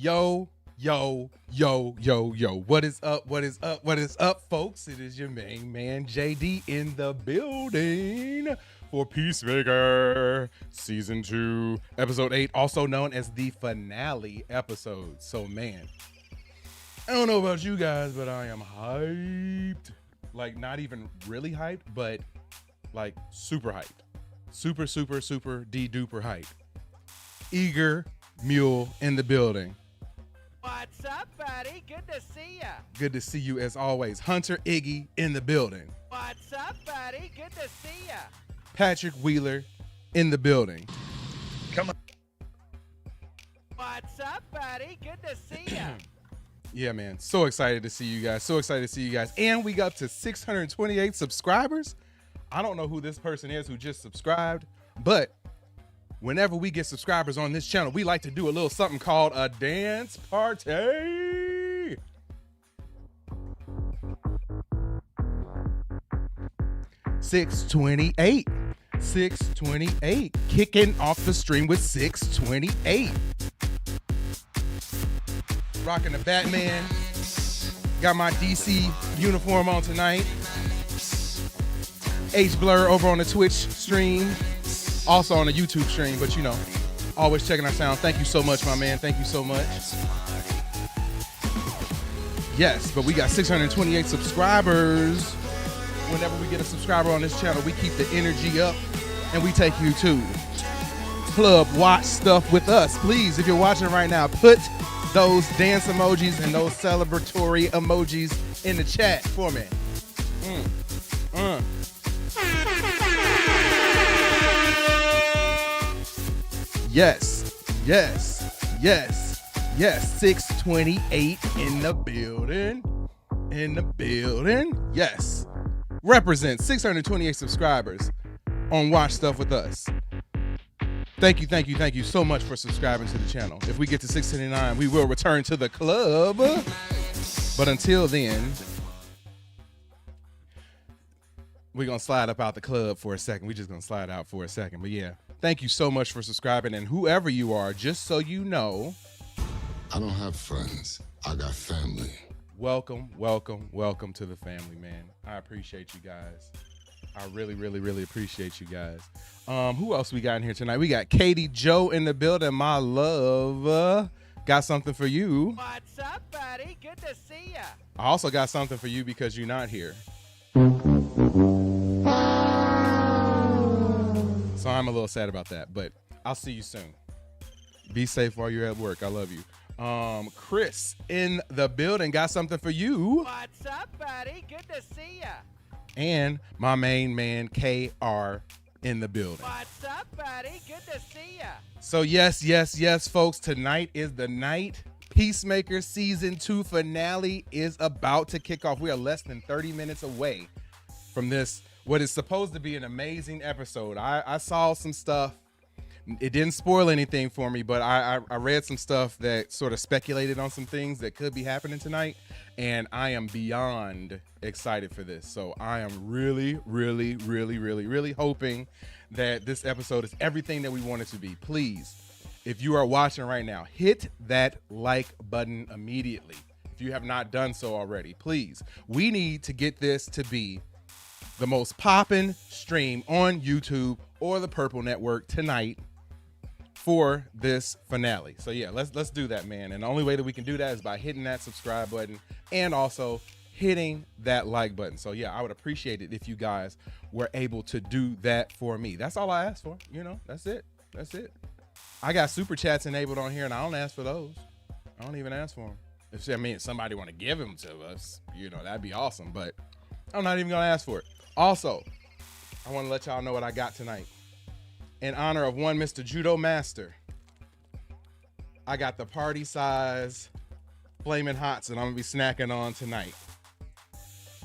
Yo, yo, yo, yo, yo. What is up? What is up? What is up, folks? It is your main man, JD, in the building for Peacemaker Season 2, Episode 8, also known as the finale episode. So, man, I don't know about you guys, but I am hyped. Like, not even really hyped, but, like, super hyped. Super, super, super D-duper hyped. Eager Mule in the building. What's up, buddy? Good to see ya. Good to see you as always. Hunter Iggy in the building. What's up, buddy? Good to see ya. Patrick Wheeler in the building. Come on. What's up, buddy? Good to see ya. Yeah, man. So excited to see you guys. So excited to see you guys. And we got up to 628 subscribers. I don't know who this person is who just subscribed, but whenever we get subscribers on this channel, we like to do a little something called a dance party. $628. 628. Kicking off the stream with 628. Rocking the Batman. Got my DC uniform on tonight. H Blur over on the Twitch stream. Also on the YouTube stream, but you know, always checking our sound. Thank you so much, my man. Thank you so much. Yes, but we got 628 subscribers. Whenever we get a subscriber on this channel, we keep the energy up and we take you to Club Watch Stuff with us. Please, if you're watching right now, put those dance emojis and those celebratory emojis in the chat for me. Yes, yes, yes, yes. 628 in the building. In the building. Yes. Represent 628 subscribers on Watch Stuff with us. Thank you so much for subscribing to the channel. If we get to 629, we will return to the club. But until then, we're going to slide up out the club for a second. We're just going to slide out for a second. But yeah, thank you so much for subscribing. And whoever you are, just so you know, I don't have friends. I got family. Welcome, welcome, welcome to the family, man. I appreciate you guys. I really, really, really appreciate you guys. Who else we got in here tonight? We got Katie Joe in the building, my love. Got something for you. What's up, buddy? Good to see ya. I also got something for you because you're not here. So I'm a little sad about that, but I'll see you soon. Be safe while you're at work. I love you. Chris in the building, got something for you. What's up, buddy? Good to see ya. And my main man, KR, in the building. What's up, buddy? Good to see ya. So yes, yes, yes, folks, tonight is the night. Peacemaker Season 2 finale is about to kick off. We are less than 30 minutes away from this, what is supposed to be an amazing episode. I saw some stuff. It didn't spoil anything for me, but I read some stuff that sort of speculated on some things that could be happening tonight, and I am beyond excited for this. So I am really, really, really, really, really hoping that this episode is everything that we want it to be. Please, if you are watching right now, hit that like button immediately. If you have not done so already, please. We need to get this to be the most poppin' stream on YouTube or the Purple Network tonight for this finale. So yeah, let's do that, man. And the only way that we can do that is by hitting that subscribe button and also hitting that like button. So yeah, I would appreciate it if you guys were able to do that for me. That's all I asked for. You know, that's it. That's it. I got super chats enabled on here and I don't ask for those. I don't even ask for them. If somebody want to give them to us, you know, that'd be awesome, but I'm not even gonna ask for it. Also, I want to let y'all know what I got tonight. In honor of one Mr. Judo Master, I got the party size Flamin' Hots that I'm gonna be snacking on tonight.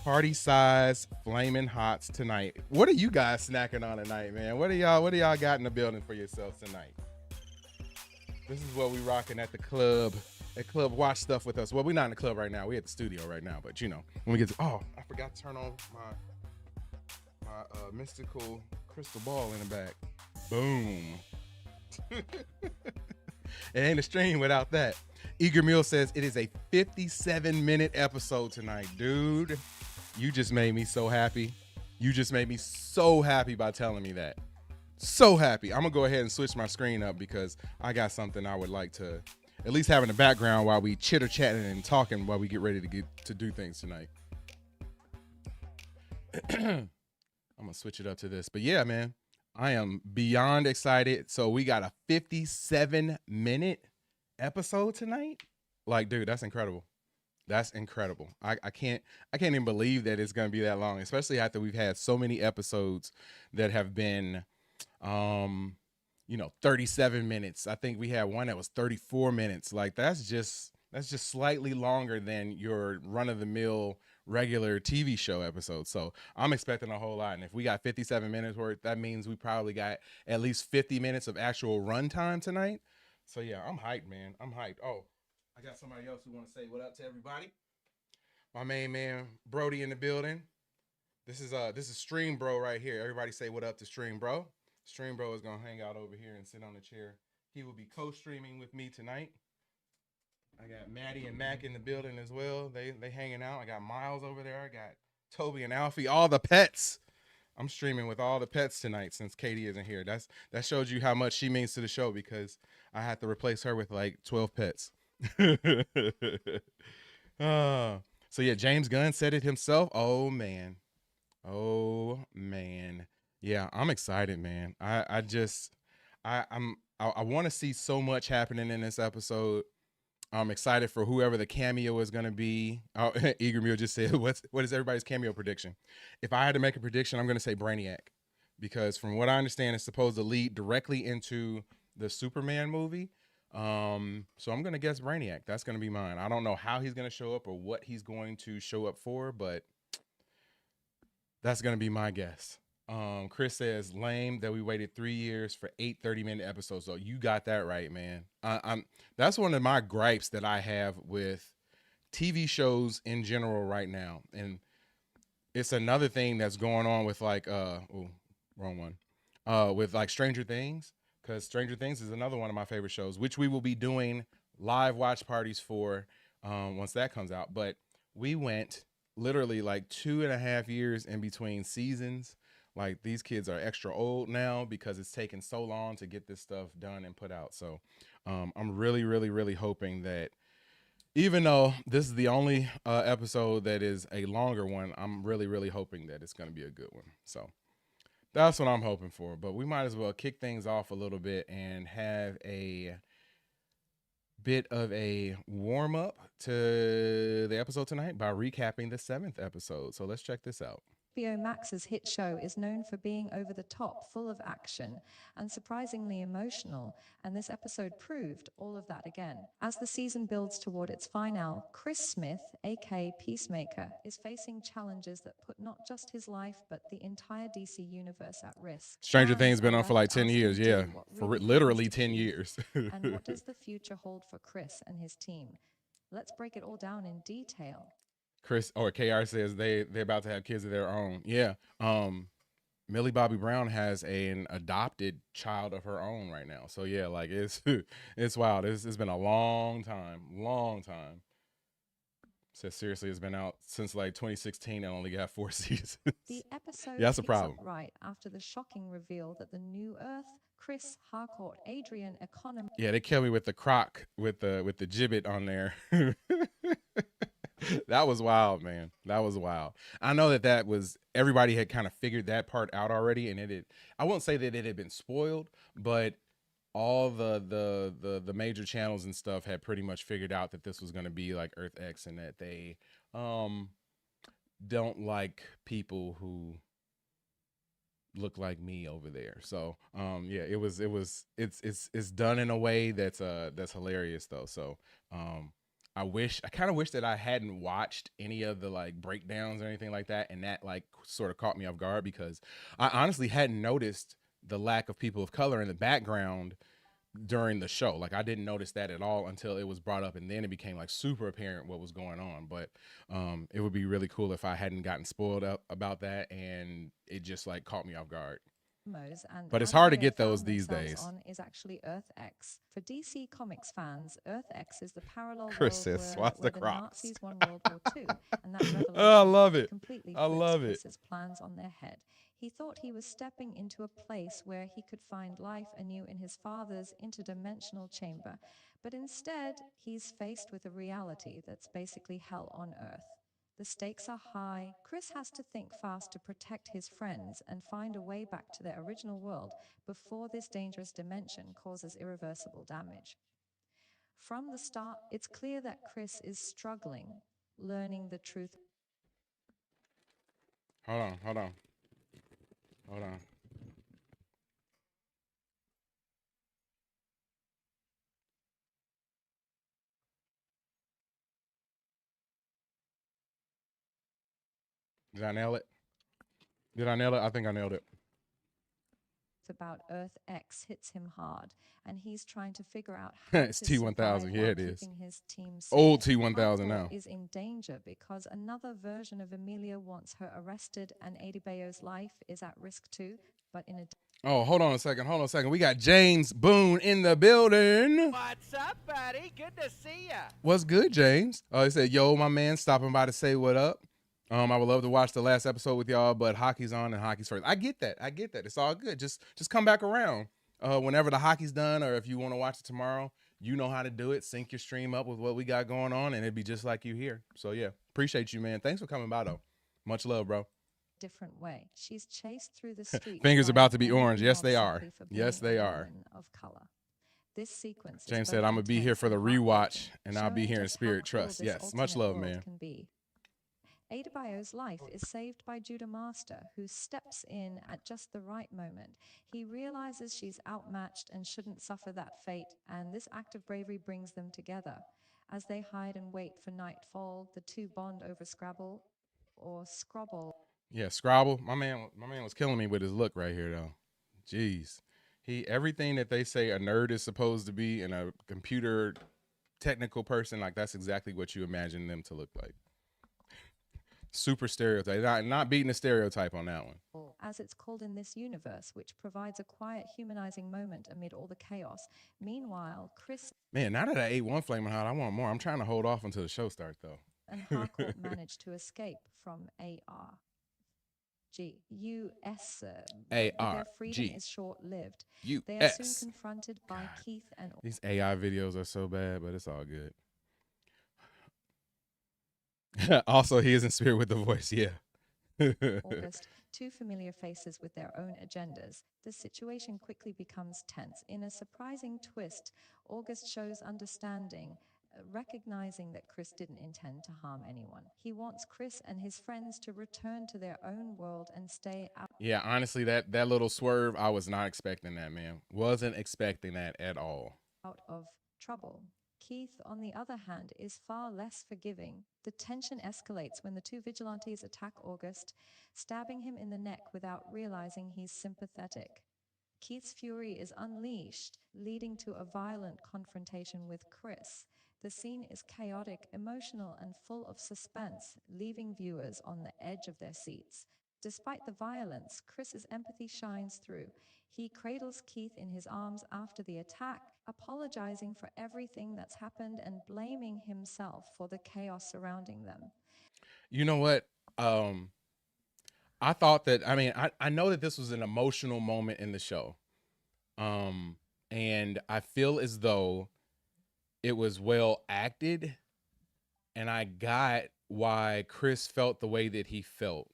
Party size Flamin' Hots tonight. What are you guys snacking on tonight, man? What do y'all got in the building for yourselves tonight? This is what we rocking at the club. At Club Watch Stuff with us. Well, we're not in the club right now. We're at the studio right now, but you know, when we get to, oh, I forgot to turn on my mystical crystal ball in the back. Boom. It ain't a stream without that. Eager Meal says it is a 57-minute episode tonight. Dude, you just made me so happy. You just made me so happy by telling me that. So happy. I'm going to go ahead and switch my screen up because I got something I would like to at least have in the background while we chitter-chatting and talking while we get ready to do things tonight. I'm going to switch it up to this. But yeah, man, I am beyond excited. So we got a 57-minute episode tonight. Like, dude, that's incredible. That's incredible. I can't even believe that it's going to be that long, especially after we've had so many episodes that have been 37 minutes. I think we had one that was 34 minutes. Like that's just slightly longer than your run-of-the-mill regular TV show episode. So I'm expecting a whole lot. And if we got 57 minutes worth, that means we probably got at least 50 minutes of actual runtime tonight. So yeah, I'm hyped, man. I'm hyped. Oh, I got somebody else who want to say what up to everybody. My main man Brody in the building. This is Stream Bro right here. Everybody say what up to Stream Bro. Stream Bro is gonna hang out over here and sit on the chair. He will be co-streaming with me tonight. I got Maddie and Mac in the building as well. They hanging out. I got Miles over there. I got Toby and Alfie. All the pets. I'm streaming with all the pets tonight since Katie isn't here. That shows you how much she means to the show because I had to replace her with like 12 pets. So yeah, James Gunn said it himself. Oh man. Yeah, I'm excited, man. I want to see so much happening in this episode. I'm excited for whoever the cameo is going to be. Oh, Eager Meal just said, what is everybody's cameo prediction? If I had to make a prediction, I'm going to say Brainiac because from what I understand, it's supposed to lead directly into the Superman movie. So I'm going to guess Brainiac. That's going to be mine. I don't know how he's going to show up or what he's going to show up for, but that's going to be my guess. Chris says lame that we waited 3 years for 8 30-minute episodes. So you got that right, man. That's one of my gripes that I have with TV shows in general right now. And it's another thing that's going on with like, wrong one. With like Stranger Things, because Stranger Things is another one of my favorite shows, which we will be doing live watch parties for once that comes out. But we went literally like 2.5 years in between seasons. Like these kids are extra old now because it's taken so long to get this stuff done and put out. So I'm really, really, really hoping that even though this is the only episode that is a longer one, I'm really, really hoping that it's going to be a good one. So that's what I'm hoping for. But we might as well kick things off a little bit and have a bit of a warm up to the episode tonight by recapping the 7th episode. So let's check this out. HBO Max's hit show is known for being over the top, full of action, and surprisingly emotional, and this episode proved all of that again. As the season builds toward its finale, Chris Smith, aka Peacemaker, is facing challenges that put not just his life, but the entire DC universe at risk. Stranger Fans Things been are on for like left 10 years, asking, yeah. "Dude, what For really literally happens to 10 Keith? years. And what does the future hold for Chris and his team? Let's break it all down in detail." Chris or KR says they're about to have kids of their own. Yeah. Millie Bobby Brown has an adopted child of her own right now. So yeah, like it's wild. It's been a long time. Says seriously, it's been out since like 2016 and only got 4 seasons. The episode Yeah, that's a picks up problem. right after the shocking reveal that the new Earth, Chris Harcourt, Adrian Economy. Yeah, they killed me with the croc with the gibbet on there. That was wild, man. That was wild. I know that was everybody had kind of figured that part out already, and I won't say that it had been spoiled, but all the major channels and stuff had pretty much figured out that this was going to be like Earth X, and that they don't like people who look like me over there. So yeah, it's done in a way that's hilarious though. So I kind of wish that I hadn't watched any of the like breakdowns or anything like that, and that like sort of caught me off guard because I honestly hadn't noticed the lack of people of color in the background during the show. Like I didn't notice that at all until it was brought up, and then it became like super apparent what was going on. But it would be really cool if I hadn't gotten spoiled up about that and it just like caught me off guard. and But it's as hard to they get found those these themselves days. on is actually Earth X. For DC Comics fans, Earth X is the parallel Chris world says, "Swats where the the Crocs." Nazis won World War II, and that revelation Oh, I love it. completely I flips love it. Chris's plans on their head. He thought he was stepping into a place where he could find life anew in his father's interdimensional chamber, but instead, he's faced with a reality that's basically hell on Earth. The stakes are high. Chris has to think fast to protect his friends and find a way back to their original world before this dangerous dimension causes irreversible damage. From the start, it's clear that Chris is struggling, learning the truth. Hold on, hold on, hold on. Did I nail it? Did I nail it? I think I nailed it. About Earth X hits him hard, and he's trying to figure out how It's to T1000. survive Yeah, while it is. keeping his team safe. Old T1000 Hardcore now. is in danger because another version of Amelia wants her arrested, and Adebayo's life is at risk too, but in a Oh, hold on a second. Hold on a second. We got James Boone in the building. What's up, buddy? Good to see ya. What's good, James? He said, "Yo, my man, stopping by to say what up." I would love to watch the last episode with y'all, but hockey's on and hockey's first. I get that. I get that. It's all good. Just come back around whenever the hockey's done, or if you want to watch it tomorrow. You know how to do it. Sync your stream up with what we got going on, and it'd be just like you here. So yeah, appreciate you, man. Thanks for coming by, though. Much love, bro. different way. She's chased through the streets. Fingers by about to be an orange. angry Yes, mob they are. simply for Yes, being they a are. woman of color. This sequence is James both said, "I'm gonna be here intense for the and rewatch, heartbreaking, and I'll be showing here in just spirit. how cruel Trust." this Yes, much alternate love, world man. can be. Adebayo's life is saved by Judah Master, who steps in at just the right moment. He realizes she's outmatched and shouldn't suffer that fate, and this act of bravery brings them together. As they hide and wait for nightfall, the two bond over Scrabble or Scrabble. Yeah, Scrabble. My man was killing me with his look right here, though. Jeez, everything that they say a nerd is supposed to be and a computer technical person, like that's exactly what you imagine them to look like. Super stereotype. Not beating a stereotype on that one. As it's called in this universe, which provides a quiet, humanizing moment amid all the chaos. Meanwhile, Chris Man, now that I ate one Flamin' Hot, I want more. I'm trying to hold off until the show starts, though. and Harcourt managed to escape from ARG. U.S. Their freedom ARG. is short-lived. U.S. They are soon confronted by Keith and These AI videos are so bad, but it's all good. Also, he is in spirit with the voice, yeah. August, two familiar faces with their own agendas. The situation quickly becomes tense. In a surprising twist, August shows understanding, recognizing that Chris didn't intend to harm anyone. He wants Chris and his friends to return to their own world and stay out. Yeah, honestly, that little swerve, I was not expecting that, man. Wasn't expecting that at all. Out of trouble. Keith, on the other hand, is far less forgiving. The tension escalates when the two vigilantes attack August, stabbing him in the neck without realizing he's sympathetic. Keith's fury is unleashed, leading to a violent confrontation with Chris. The scene is chaotic, emotional, and full of suspense, leaving viewers on the edge of their seats. Despite the violence, Chris's empathy shines through. He cradles Keith in his arms after the attack, apologizing for everything that's happened and blaming himself for the chaos surrounding them. You know what? I thought that, I know that this was an emotional moment in the show. And I feel as though it was well acted, and I got why Chris felt the way that he felt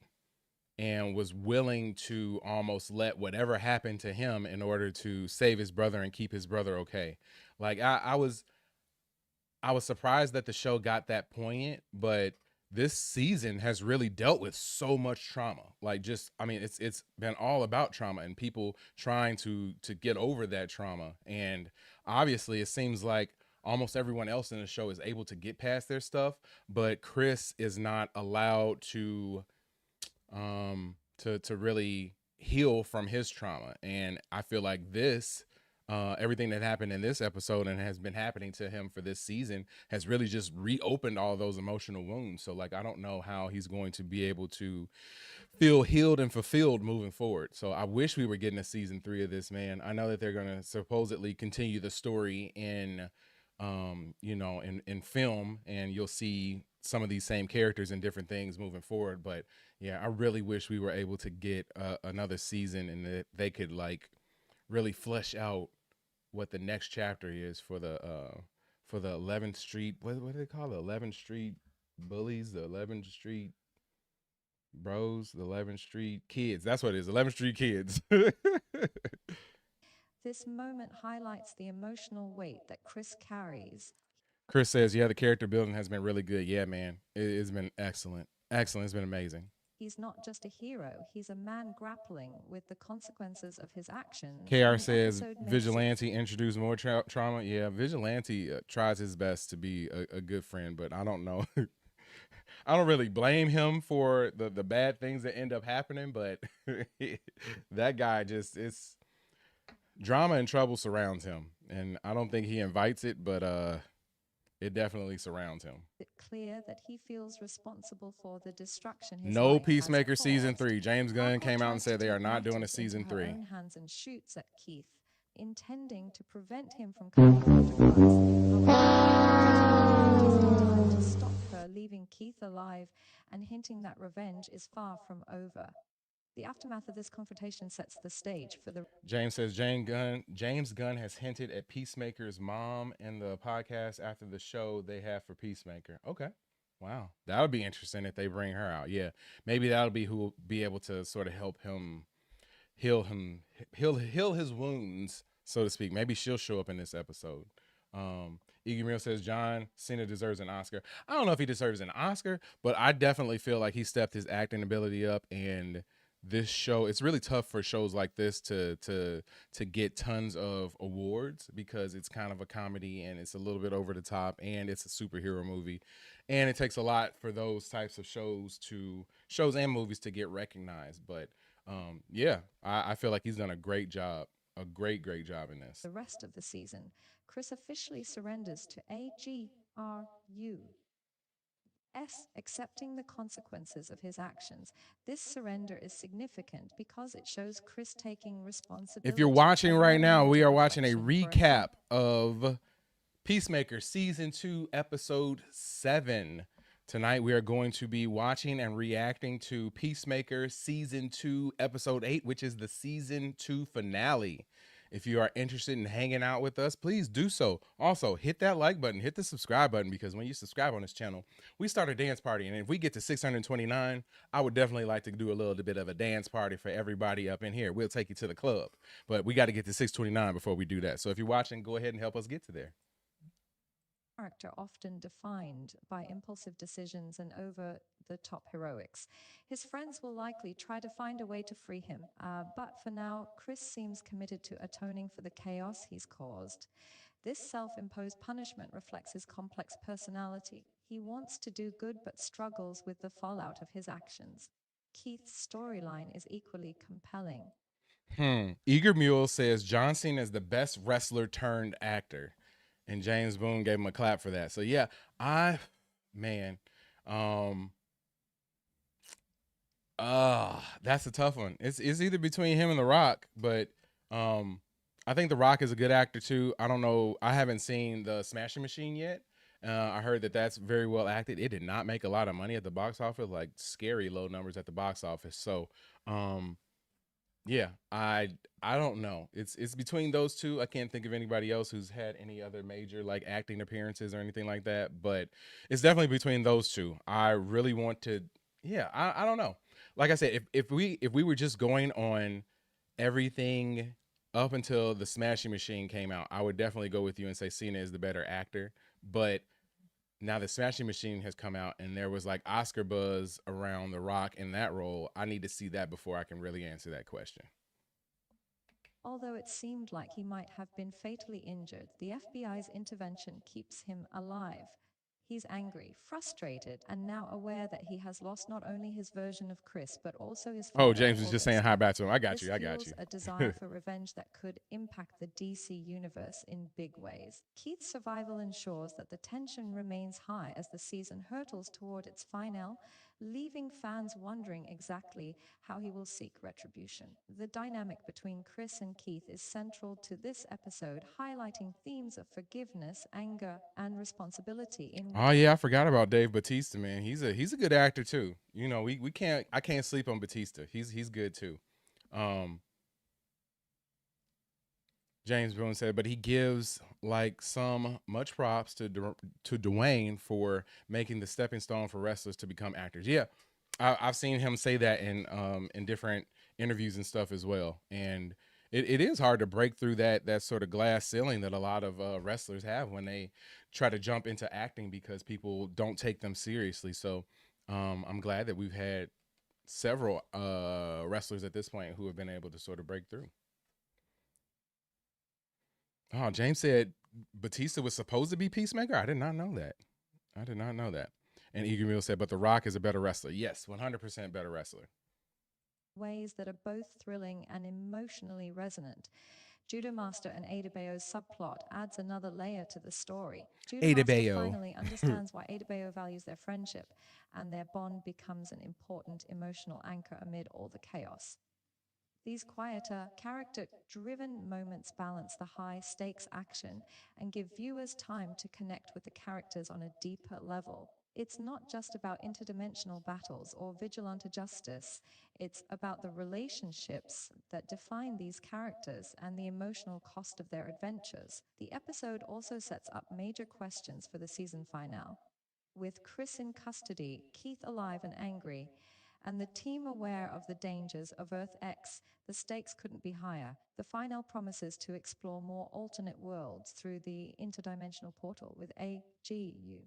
and was willing to almost let whatever happened to him in order to save his brother and keep his brother okay. Like I was surprised that the show got that poignant, but this season has really dealt with so much trauma. Like it's been all about trauma and people trying to get over that trauma. And obviously it seems like almost everyone else in the show is able to get past their stuff, but Chris is not allowed to really heal from his trauma. And I feel like this everything that happened in this episode and has been happening to him for this season has really just reopened all those emotional wounds. So like I don't know how he's going to be able to feel healed and fulfilled moving forward. So I wish we were getting a season 3 of this, man. I know that they're going to supposedly continue the story in in film, and you'll see some of these same characters and different things moving forward. But yeah, I really wish we were able to get another season and that they could like really flesh out what the next chapter is for the 11th Street. What do they call it? 11th Street bullies, the 11th Street bros, the 11th Street kids. That's what it is. 11th Street kids. This moment highlights the emotional weight that Chris carries. Chris says, yeah, the character building has been really good. Yeah, man. It's been excellent. Excellent. It's been amazing. He's not just a hero, he's a man grappling with the consequences of his actions. KR says, Vigilante introduced more trauma. Yeah, Vigilante tries his best to be a good friend, but I don't know. I don't really blame him for the bad things that end up happening, but that guy just, it's drama and trouble surrounds him. And I don't think he invites it, but it definitely surrounds him. It's clear that he feels responsible for the destruction. No Peacemaker season 3. James Gunn came out and said they are not doing a season 3. Own hands and shoots at Keith, intending to prevent him from coming afterwards. To stop her, leaving Keith alive and hinting that revenge is far from over. The aftermath of this confrontation sets the stage for the... James says James Gunn has hinted at Peacemaker's mom in the podcast after the show they have for Peacemaker. Okay. Wow. That would be interesting if they bring her out. Yeah. Maybe that'll be who will be able to sort of help him heal his wounds, so to speak. Maybe she'll show up in this episode. Iggy Mill says John Cena deserves an Oscar. I don't know if he deserves an Oscar, but I definitely feel like he stepped his acting ability up, and this show, it's really tough for shows like this to get tons of awards because it's kind of a comedy and it's a little bit over the top and it's a superhero movie, and it takes a lot for those types of shows and movies to get recognized. But yeah, I feel like he's done a great job, a great job in this. The rest of the season, Chris officially surrenders to AGRU. Accepting the consequences of his actions. This surrender is significant because it shows Chris taking responsibility. If you're watching right now, we are watching a recap of Peacemaker Season 2, Episode 7. Tonight, we are going to be watching and reacting to Peacemaker Season 2, Episode 8, which is the Season 2 finale. If you are interested in hanging out with us, please do so. Also, hit that like button, hit the subscribe button, because when you subscribe on this channel, we start a dance party. And if we get to 629, I would definitely like to do a little bit of a dance party for everybody up in here. We'll take you to the club, but we got to get to 629 before we do that. So if you're watching, go ahead and help us get to there. Character often defined by impulsive decisions and over-the-top heroics. His friends will likely try to find a way to free him, but for now, Chris seems committed to atoning for the chaos he's caused. This self-imposed punishment reflects his complex personality. He wants to do good but struggles with the fallout of his actions. Keith's storyline is equally compelling. Eager Mule says John Cena is the best wrestler turned actor. And James Boone gave him a clap for that. So yeah, that's a tough one. It's either between him and The Rock, but I think The Rock is a good actor too. I don't know. I haven't seen the Smashing Machine yet. I heard that that's very well acted. It did not make a lot of money at the box office, like scary low numbers at the box office. So yeah, I don't know. It's between those two. I can't think of anybody else who's had any other major like acting appearances or anything like that, but it's definitely between those two. I really want to, yeah, I don't know. Like I said, if we were just going on everything up until the Smashing Machine came out, I would definitely go with you and say Cena is the better actor. But now the Smashing Machine has come out and there was like Oscar buzz around The Rock in that role, I need to see that before I can really answer that question. Although it seemed like he might have been fatally injured, the FBI's intervention keeps him alive. He's angry, frustrated, and now aware that he has lost not only his version of Chris, but also his Oh, father, James was just saying August. hi back to him. I got This you. I got fuels you. a desire for revenge that could impact the DC universe in big ways. Keith's survival ensures that the tension remains high as the season hurtles toward its finale, leaving fans wondering exactly how he will seek retribution. The dynamic between Chris and Keith is central to this episode, highlighting themes of forgiveness, anger, and responsibility in Oh yeah, I forgot about Dave Bautista, man. He's a good actor too. You know, we can't I can't sleep on Bautista. He's good too. Um, James Boone said, but he gives like some much props to Dwayne for making the stepping stone for wrestlers to become actors. Yeah, I've seen him say that in different interviews and stuff as well. And it is hard to break through that sort of glass ceiling that a lot of wrestlers have when they try to jump into acting because people don't take them seriously. So I'm glad that we've had several wrestlers at this point who have been able to sort of break through. Oh, James said Batista was supposed to be Peacemaker. I did not know that. I did not know that. And Eager Meal said, but The Rock is a better wrestler. Yes, 100% better wrestler. ways that are both thrilling and emotionally resonant. Judo Master and Ada Bayo's subplot adds another layer to the story. Judo Ada Master Bayo. finally understands why Ada Bayo values their friendship, and their bond becomes an important emotional anchor amid all the chaos. These quieter, character-driven moments balance the high-stakes action and give viewers time to connect with the characters on a deeper level. It's not just about interdimensional battles or vigilante justice. It's about the relationships that define these characters and the emotional cost of their adventures. The episode also sets up major questions for the season finale. With Chris in custody, Keith alive and angry, and the team aware of the dangers of Earth X, the stakes couldn't be higher. The final promises to explore more alternate worlds through the interdimensional portal with AGUS,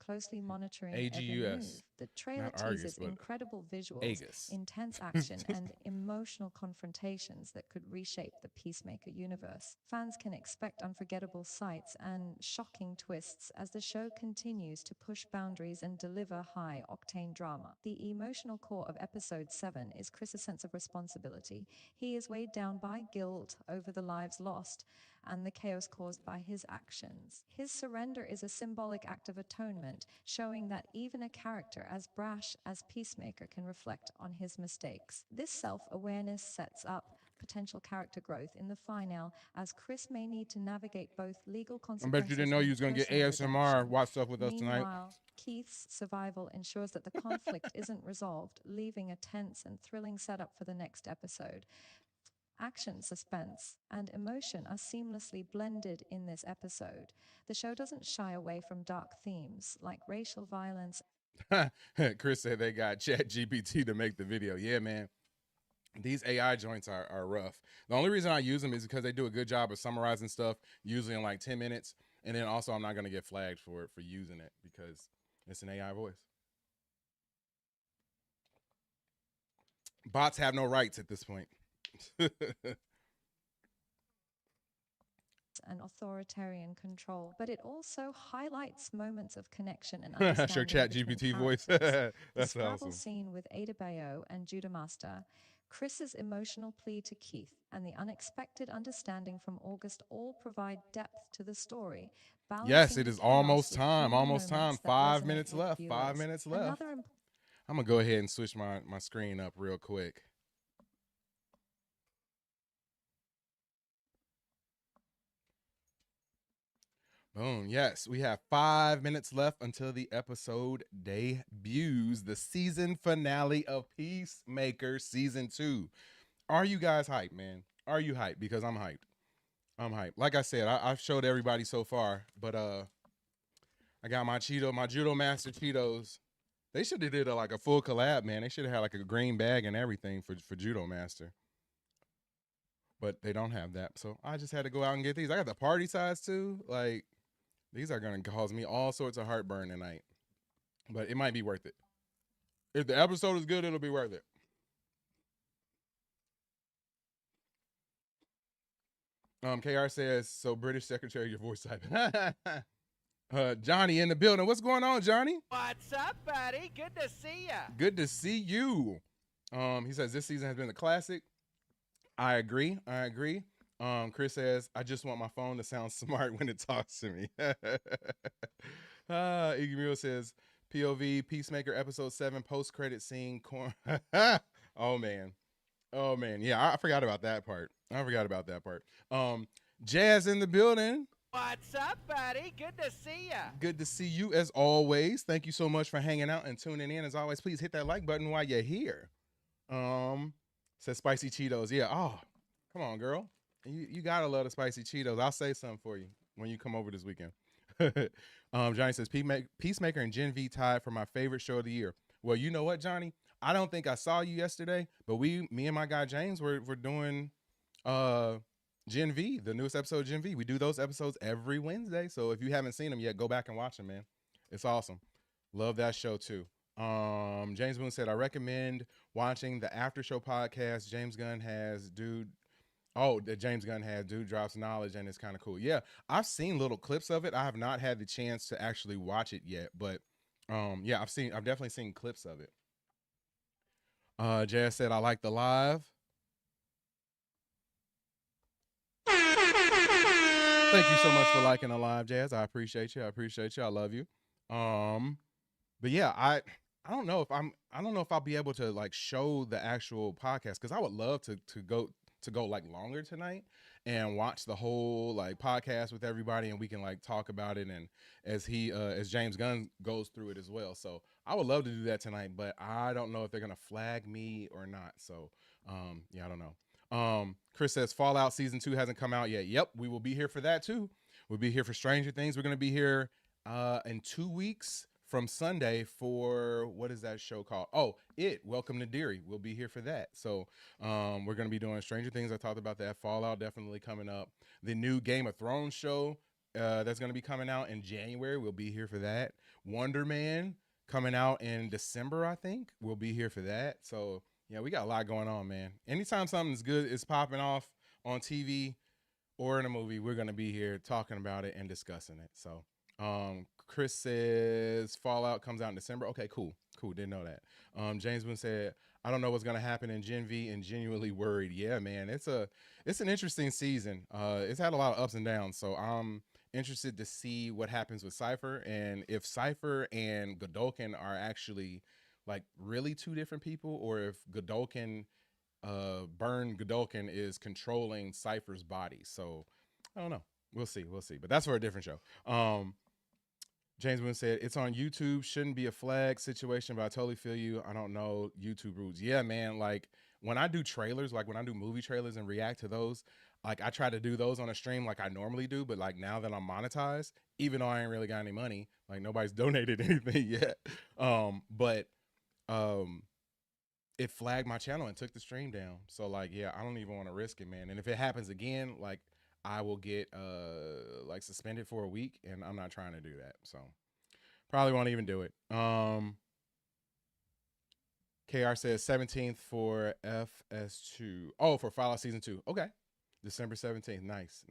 closely monitoring every move. AGUS. The trailer Not Argus, teases but incredible visuals, Agus. intense action, and emotional confrontations that could reshape the Peacemaker universe. Fans can expect unforgettable sights and shocking twists as the show continues to push boundaries and deliver high-octane drama. The emotional core of episode 7 is Chris's sense of responsibility. He is weighed down by guilt over the lives lost and the chaos caused by his actions. His surrender is a symbolic act of atonement, showing that even a character as brash as Peacemaker can reflect on his mistakes. This self-awareness sets up potential character growth in the finale, as Chris may need to navigate both legal I bet you consequences didn't know and you was going to get personal ASMR redemption. watch stuff with us tonight. Meanwhile, Keith's survival ensures that the conflict isn't resolved, leaving a tense and thrilling setup for the next episode. Action, suspense, and emotion are seamlessly blended in this episode. The show doesn't shy away from dark themes like racial violence. Chris said they got Chat GPT to make the video. Yeah, man. These AI joints are rough. The only reason I use them is because they do a good job of summarizing stuff, usually in like 10 minutes. And then also I'm not going to get flagged for using it because it's an AI voice. Bots have no rights at this point. And authoritarian control, but it also highlights moments of connection and understanding. Sure, Chat between GPT voice. characters. The That's Scrabble awesome. scene with Ada Bayo and Judah Master, Chris's emotional plea to Keith, and the unexpected understanding from August all provide depth to the story. Yes, Balancing it the is chaos almost with time. human Almost time. moments that 5 resonate minutes with left. viewers. 5 minutes left. Another I'm going to go ahead and switch my screen up real quick. Boom. Yes, we have 5 minutes left until the episode debuts, the season finale of Peacemaker season 2. Are you guys hyped, man? Are you hyped? Because I'm hyped. I'm hyped. Like I said, I've showed everybody so far, but I got my Judo Master Cheetos. They should have did like a full collab, man. They should have had like a green bag and everything for Judo Master. But they don't have that. So I just had to go out and get these. I got the party size too. Like, these are going to cause me all sorts of heartburn tonight. But it might be worth it. If the episode is good, it'll be worth it. KR says, so British Secretary, your voice typing. Johnny in the building. What's going on, Johnny? What's up, buddy? Good to see ya. Good to see you. He says this season has been a classic. I agree. Chris says, I just want my phone to sound smart when it talks to me. Iggy Mule says, POV, Peacemaker episode 7, post-credit scene. Oh, man. Yeah, I forgot about that part. Jazz in the building. What's up, buddy? Good to see ya. Good to see you as always. Thank you so much for hanging out and tuning in. As always, please hit that like button while you're here. Says spicy Cheetos. Yeah. Oh, come on, girl. You gotta love the spicy Cheetos. I'll say something for you when you come over this weekend. Johnny says Peacemaker and Gen V tied for my favorite show of the year. Well, you know what, Johnny? I don't think I saw you yesterday, but me and my guy James were doing Gen V, the newest episode of Gen V. We do those episodes every Wednesday. So if you haven't seen them yet, go back and watch them, man. It's awesome. Love that show too. James Boone said, I recommend watching the After Show podcast. James Gunn has Dude Drops Knowledge, and it's kind of cool. Yeah, I've seen little clips of it. I have not had the chance to actually watch it yet, but yeah, I've definitely seen clips of it. Jazz said, I like the live. Thank you so much for liking the live, Jazz. I appreciate you. I love you. But yeah, I don't know if I'll be able to like show the actual podcast, because I would love to go like longer tonight and watch the whole like podcast with everybody, and we can like talk about it, and as James Gunn goes through it as well. So I would love to do that tonight, but I don't know if they're gonna flag me or not. So yeah, I don't know. Chris says Fallout season 2 hasn't come out yet. Yep, we will be here for that too. We'll be here for Stranger Things. We're gonna be here in 2 weeks from Sunday for, what is that show called? Oh, Welcome to Deary. We'll be here for that. So we're going to be doing Stranger Things. I talked about that. Fallout definitely coming up. The new Game of Thrones show that's going to be coming out in January. We'll be here for that. Wonder Man coming out in December, I think. We'll be here for that. So yeah, we got a lot going on, man. Anytime something's good is popping off on TV or in a movie, we're going to be here talking about it and discussing it. So Chris says Fallout comes out in December. Okay, cool. Didn't know that. James Boone said, I don't know what's going to happen in Gen V and genuinely worried. Yeah, man, it's an interesting season. It's had a lot of ups and downs. So I'm interested to see what happens with Cypher, and if Cypher and Godolkin are actually like really two different people, or if Godolkin, Burn Godolkin is controlling Cypher's body. So I don't know. We'll see. But that's for a different show. James Boone said, it's on YouTube. Shouldn't be a flag situation, but I totally feel you. I don't know YouTube rules. Yeah, man. Like when I do trailers, like when I do movie trailers and react to those, like I try to do those on a stream like I normally do. But like now that I'm monetized, even though I ain't really got any money, like nobody's donated anything yet. It flagged my channel and took the stream down. So like, yeah, I don't even want to risk it, man. And if it happens again, like I will get like suspended for a week, and I'm not trying to do that. So probably won't even do it. KR says 17th for FS2. Oh, for Fallout Season 2. Okay. December 17th. Nice.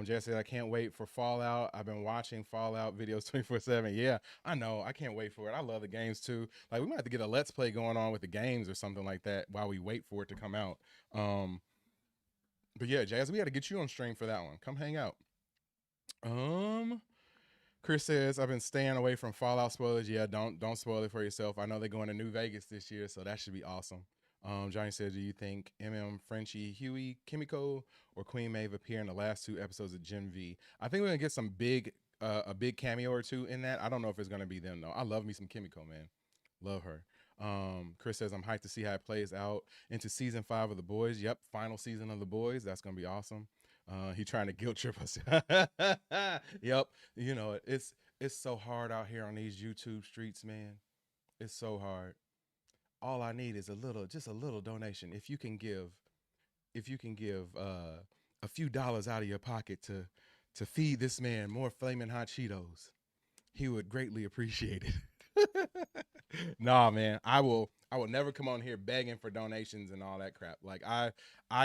Jay said, I can't wait for Fallout. I've been watching Fallout videos 24/7. Yeah, I know. I can't wait for it. I love the games too. Like we might have to get a Let's Play going on with the games or something like that while we wait for it to come out. But yeah, Jazz, we got to get you on stream for that one. Come hang out. Chris says, I've been staying away from Fallout spoilers. Yeah, don't spoil it for yourself. I know they're going to New Vegas this year, so that should be awesome. Johnny says, do you think Frenchie, Huey, Kimiko, or Queen Maeve appear in the last 2 episodes of Gen V? I think we're going to get some a big cameo or 2 in that. I don't know if it's going to be them, though. I love me some Kimiko, man. Love her. Chris says, I'm hyped to see how it plays out into season 5 of The Boys. Yep, final season of The Boys. That's going to be awesome. He trying to guilt trip us. Yep. You know, it's so hard out here on these YouTube streets, man. It's so hard. All I need is just a little donation. If you can give a few dollars out of your pocket to feed this man more Flamin' Hot Cheetos, he would greatly appreciate it. Nah, man, I will never come on here begging for donations and all that crap. Like I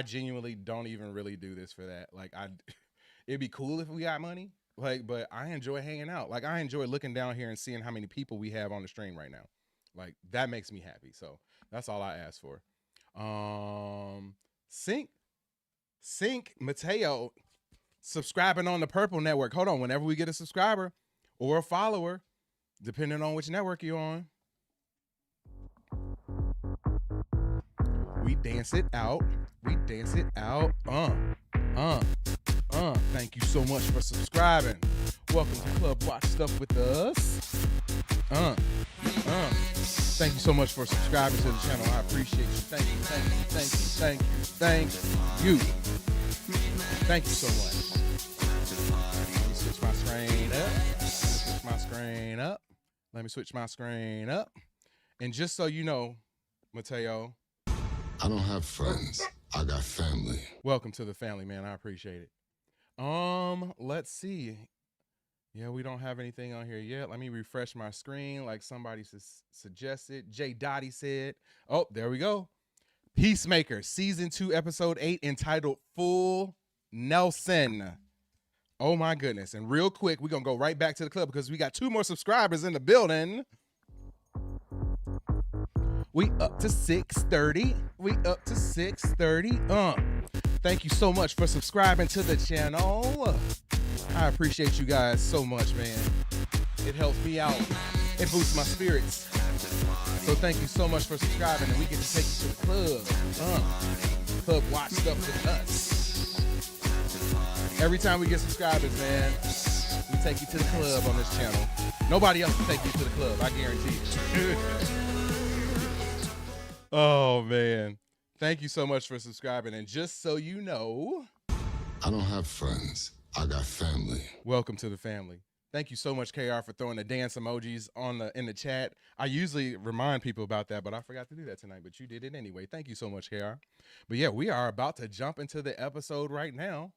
genuinely don't even really do this for that. Like it'd be cool if we got money, Like, but I enjoy hanging out. Like, I enjoy looking down here and seeing how many people we have on the stream right now. Like, that makes me happy. So that's all I ask for. Sync, Mateo, subscribing on the Purple Network. Hold on. Whenever we get a subscriber or a follower, depending on which network you're on, we dance it out. We dance it out. Thank you so much for subscribing. Welcome to Club Watch Stuff with us. Thank you so much for subscribing to the channel. I appreciate you. Thank you. Thank you so much. Let me switch my screen up. And just so you know, Mateo, I don't have friends. I got family. welcome to the family, man. I appreciate it. Let's see. Yeah, we don't have anything on here yet. Let me refresh my screen like somebody suggested. Jay Dottie said. Oh, there we go. Peacemaker, Season 2, Episode 8, entitled Full Nelson. Oh, my goodness. And real quick, we're going to go right back to the club because we got 2 more subscribers in the building. We up to 630. Thank you so much for subscribing to the channel. I appreciate you guys so much, man. It helps me out. It boosts my spirits. So thank you so much for subscribing, and we get to take you to the club. Club Watch Stuff with us. Every time we get subscribers, man, we take you to the club on this channel. Nobody else can take you to the club, I guarantee you. Oh, man. Thank you so much for subscribing. And just so you know, I don't have friends. I got family. welcome to the family. Thank you so much, KR, for throwing the dance emojis in the chat. I usually remind people about that, but I forgot to do that tonight. But you did it anyway. Thank you so much, KR. But yeah, we are about to jump into the episode right now.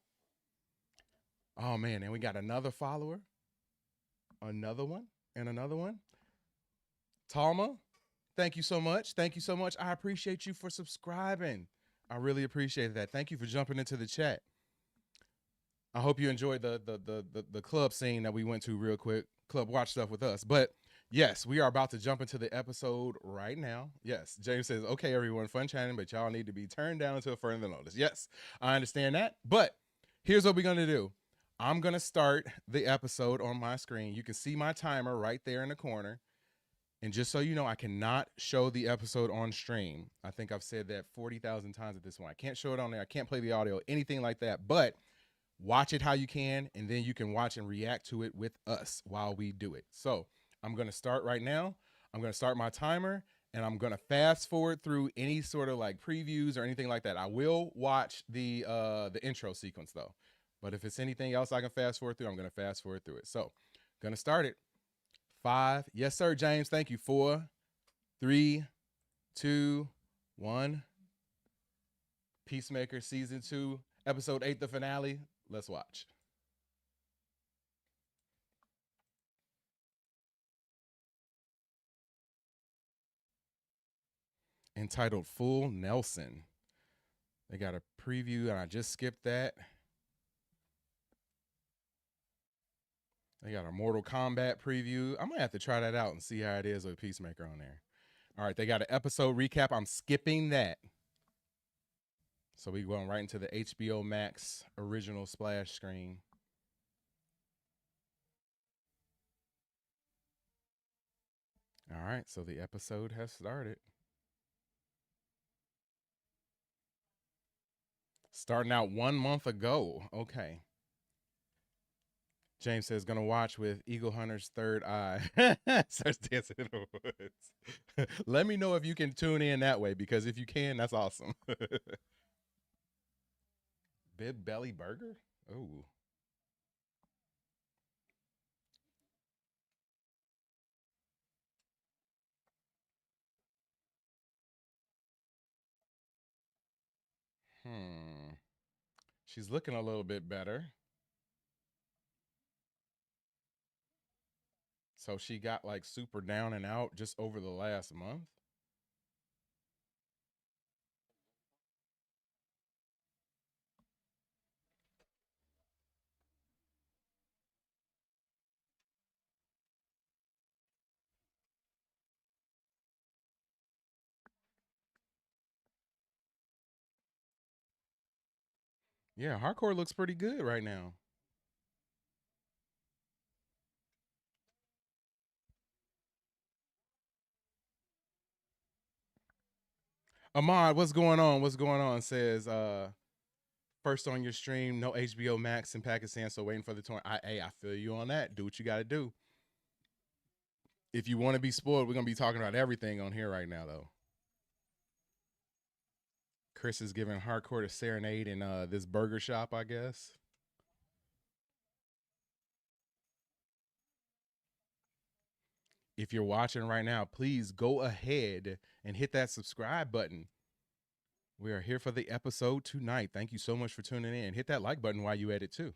Oh, man. And we got another follower. Another one. And another one. Talma. Thank you so much. I appreciate you for subscribing. I really appreciate that. Thank you for jumping into the chat. I hope you enjoyed the club scene that we went to real quick. Club Watch Stuff with us. But yes, we are about to jump into the episode right now. Yes, James says, okay, everyone, fun chatting, but y'all need to be turned down until further notice. Yes, I understand that. But here's what we're going to do. I'm going to start the episode on my screen. You can see my timer right there in the corner. And just so you know, I cannot show the episode on stream. I think I've said that 40,000 times at this point. I can't show it on there. I can't play the audio, anything like that. But watch it how you can, and then you can watch and react to it with us while we do it. So I'm going to start right now. I'm going to start my timer, and I'm going to fast forward through any sort of like previews or anything like that. I will watch the intro sequence, though. But if it's anything else I can fast forward through, I'm going to fast forward through it. So going to start it. 5. Yes, sir, James. Thank you. 4, 3, 2, 1. Peacemaker Season 2, Episode 8, the finale. Let's watch. Entitled Full Nelson. They got a preview, and I just skipped that. They got a Mortal Kombat preview. I'm going to have to try that out and see how it is with Peacemaker on there. All right, they got an episode recap. I'm skipping that. So we going right into the HBO Max original splash screen. All right, so the episode has started. Starting out 1 month ago. Okay. James says, gonna watch with Eagle Hunter's third eye. Starts dancing in the woods. Let me know if you can tune in that way, because if you can, that's awesome. Bib Belly Burger? Ooh. She's looking a little bit better. So she got like super down and out just over the last month. Yeah, hardcore looks pretty good right now. Ahmad, what's going on? What's going on? Says first on your stream, no HBO Max in Pakistan, so waiting for the tour. I feel you on that. Do what you got to do. If you want to be spoiled, we're gonna be talking about everything on here right now, though. Chris is giving hardcore to serenade in this burger shop, I guess. If you're watching right now, please go ahead and hit that subscribe button. We are here for the episode tonight. Thank you so much for tuning in. Hit that like button while you at it too.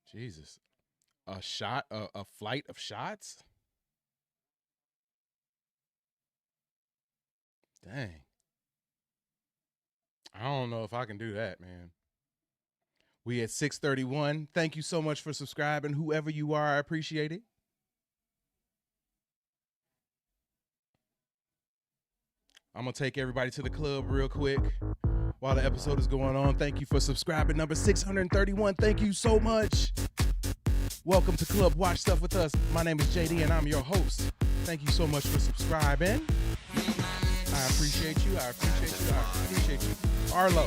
Jesus. A flight of shots? Dang. I don't know if I can do that, man. We at 6:31. Thank you so much for subscribing. Whoever you are, I appreciate it. I'm going to take everybody to the club real quick while the episode is going on. Thank you for subscribing. Number 631. Thank you so much. Welcome to Club Watch Stuff with us. My name is JD and I'm your host. Thank you so much for subscribing. I appreciate you. I appreciate you. I appreciate you. Arlo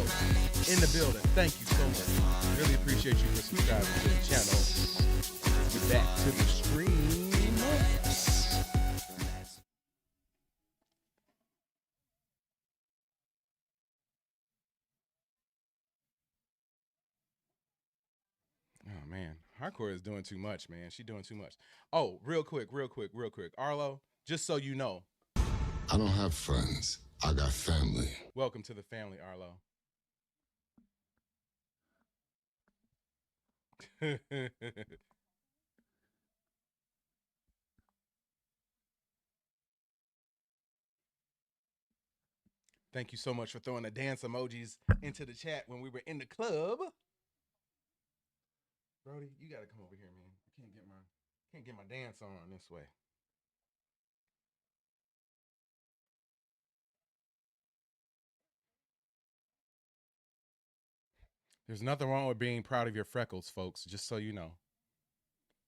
in the building. Thank you so much. Really appreciate you for subscribing to the channel. Let's get back to the stream. Oh man, hardcore is doing too much, man. She doing too much. Oh, real quick. Arlo, just so you know. I don't have friends. I got family. Welcome to the family, Arlo. Thank you so much for throwing the dance emojis into the chat when we were in the club. Brody, you gotta come over here, man. I can't get my dance on this way. There's nothing wrong with being proud of your freckles, folks, just so you know.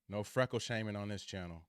No freckle shaming on this channel.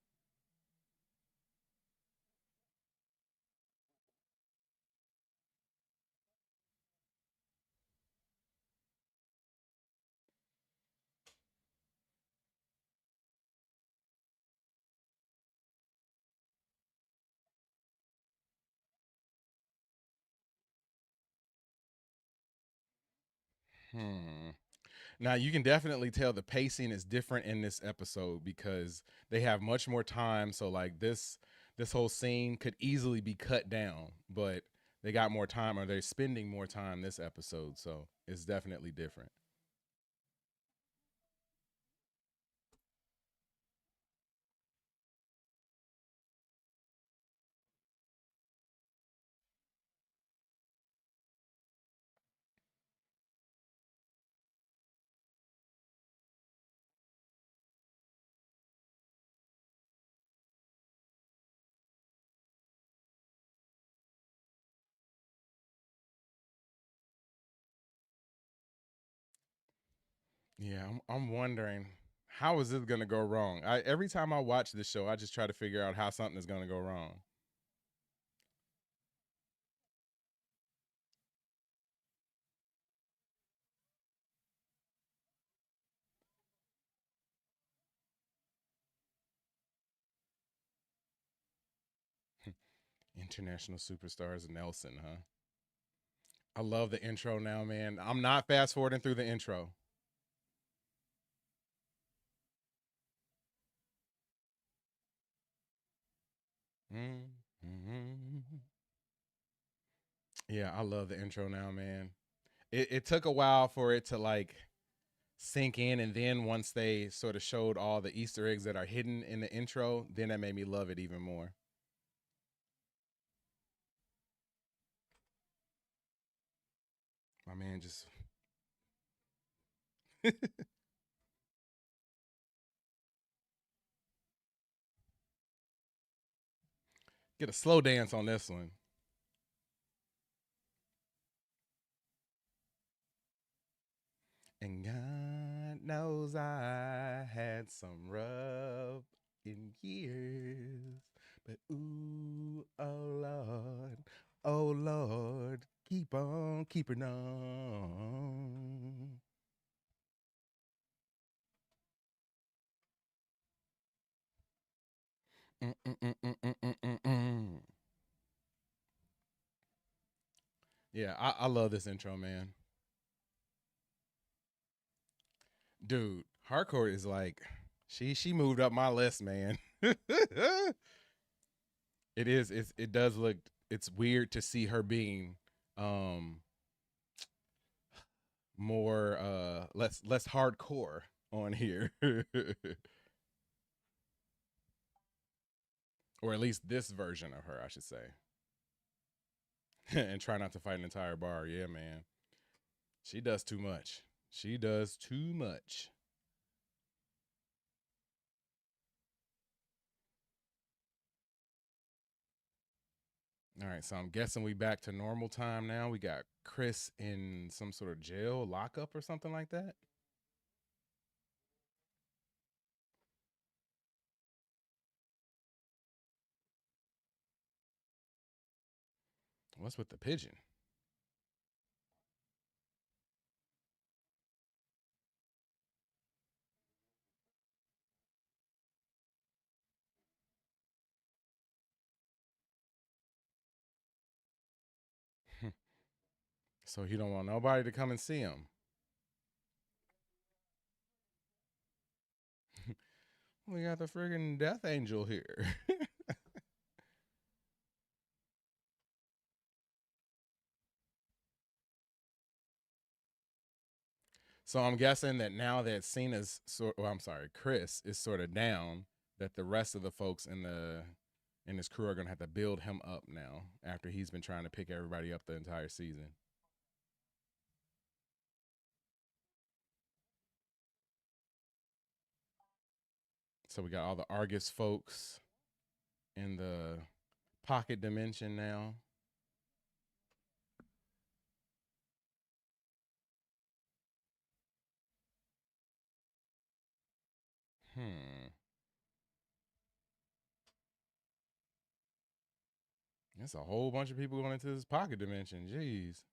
Now you can definitely tell the pacing is different in this episode because they have much more time. So like this whole scene could easily be cut down, but they got more time or they're spending more time this episode. So it's definitely different. Yeah, I'm wondering how is this gonna go wrong. Every time I watch this show, I just try to figure out how something is gonna go wrong. International superstars Nelson, huh? I love the intro now, man. I'm not fast forwarding through the intro. Mm-hmm. Yeah, I love the intro now, man. It took a while for it to like sink in, and then once they sort of showed all the Easter eggs that are hidden in the intro, then that made me love it even more. My man just Get a slow dance on this one. And God knows I had some rub in years. But ooh, oh Lord, keep on keeping on. Mm-mm-mm-mm-mm-mm-mm. Yeah, I love this intro, man. Dude, hardcore is like she moved up my list, man. It is. It does look. It's weird to see her being um more less hardcore on here. Or at least this version of her, I should say. And try not to fight an entire bar. Yeah, man. She does too much. She does too much. All right, so I'm guessing we back to normal time now. We got Chris in some sort of jail lockup or something like that. What's with the pigeon? So he don't want nobody to come and see him. We got the friggin' death angel here. So I'm guessing that now that Cena's I'm sorry, Chris is sort of down, that the rest of the folks in his crew are gonna have to build him up now after he's been trying to pick everybody up the entire season. So we got all the Argus folks in the pocket dimension now. Hmm. That's a whole bunch of people going into this pocket dimension. Jeez.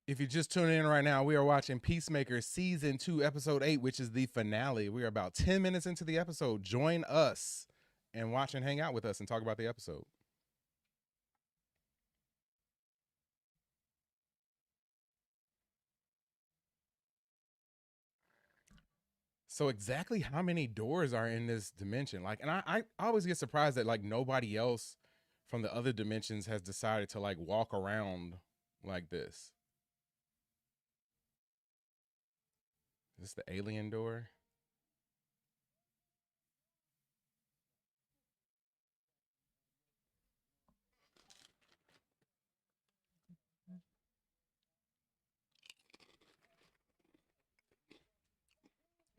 If you're just tuning in right now, we are watching Peacemaker Season 2, Episode 8, which is the finale. We are about 10 minutes into the episode. Join us and watch and hang out with us and talk about the episode. So exactly how many doors are in this dimension? Like, and I always get surprised that like nobody else from the other dimensions has decided to like walk around like this. Is this the alien door?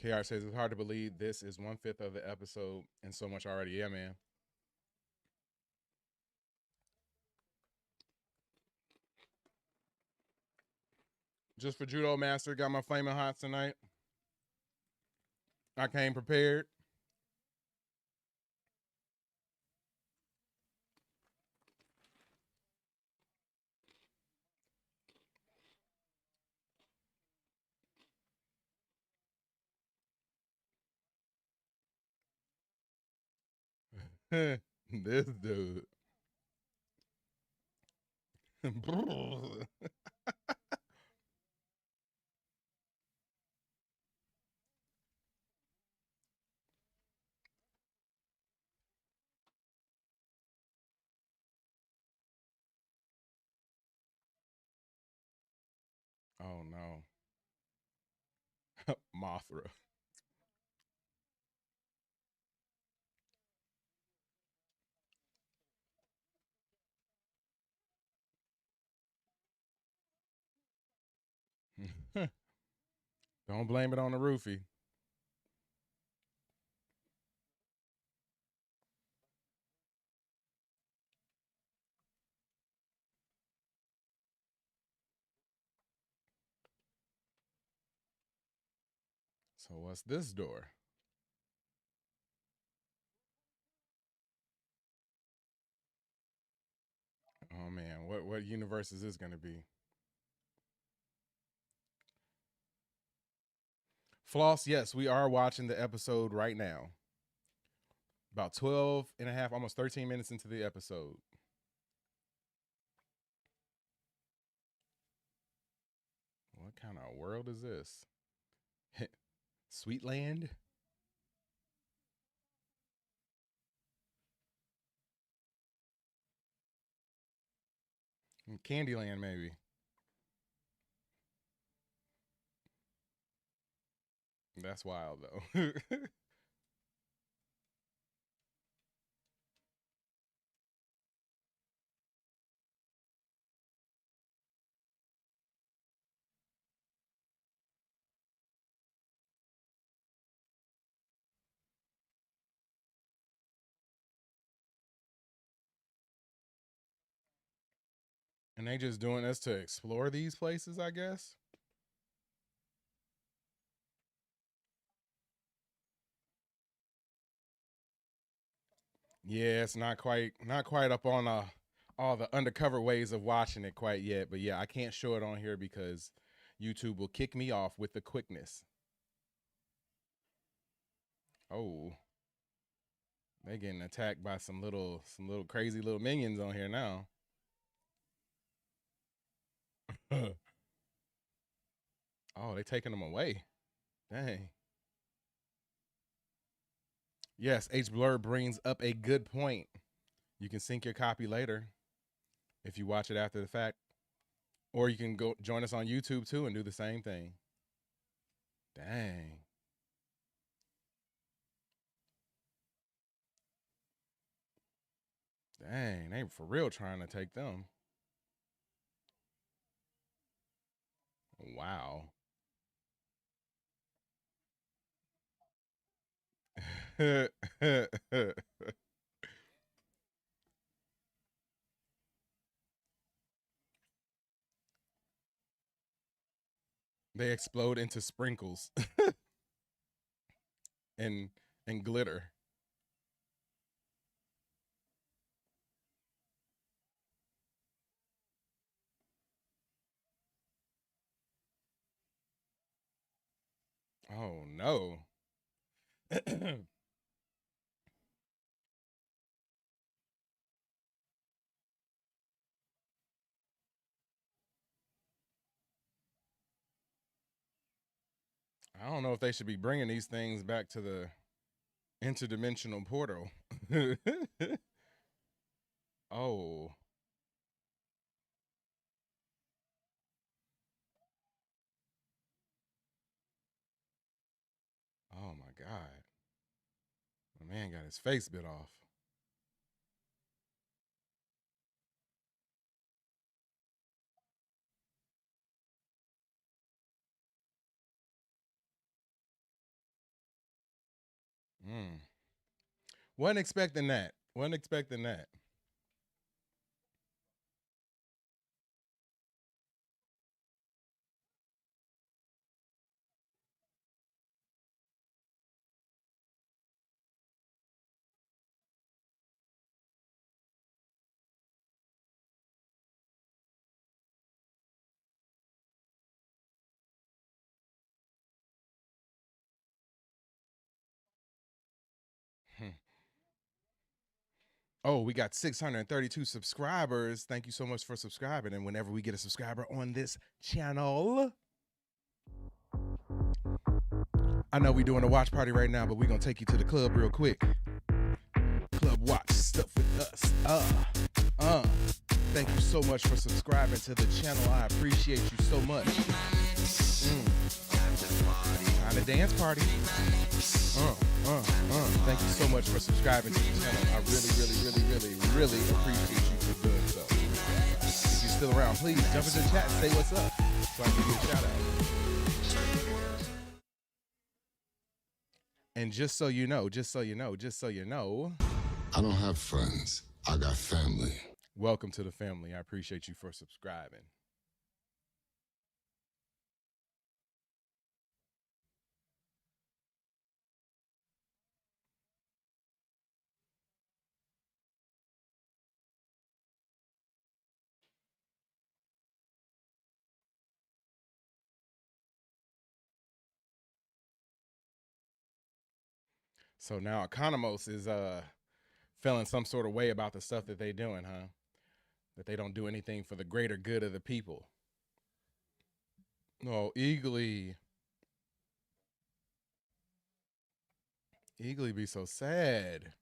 KR says it's hard to believe this is 1/5 of the episode and so much already. Yeah, man. Just for Judo Master, got my flaming hot tonight. I came prepared. This dude. Oh no. Mothra. Don't blame it on the roofie. So what's this door? Oh man, what universe is this gonna be? Floss, yes, we are watching the episode right now. About 12 and a half, almost 13 minutes into the episode. What kind of world is this? Sweetland? Candyland, maybe. That's wild, though. And they just doing this to explore these places, I guess. Yeah, it's not quite up on all the undercover ways of watching it quite yet. But yeah, I can't show it on here because YouTube will kick me off with the quickness. Oh, they getting attacked by some little crazy little minions on here now. Oh, they taking them away. Dang. Yes, H Blur brings up a good point. You can sync your copy later if you watch it after the fact, or you can go join us on YouTube too and do the same thing. Dang. Dang, they for real trying to take them. Wow. They explode into sprinkles and and glitter. Oh no. I don't know if they should be bringing these things back to the interdimensional portal. Oh, oh my God. My man got his face bit off. Mm. Wasn't expecting that. Wasn't expecting that. Oh, we got 632 subscribers. Thank you so much for subscribing. And whenever we get a subscriber on this channel, I know we're doing a watch party right now, but we're going to take you to the club real quick. Club watch stuff with us. Thank you so much for subscribing to the channel. I appreciate you so so much. Kind of dance party. Thank you so much for subscribing to the channel. I really appreciate you for doing so. If you're still around, please jump into the chat, say what's up, so I can give you a shout out. And just so you know, I don't have friends. I got family. welcome to the family. I appreciate you for subscribing. So now Economos is feeling some sort of way about the stuff that they doing, huh? That they don't do anything for the greater good of the people. Oh, Eagly be so sad.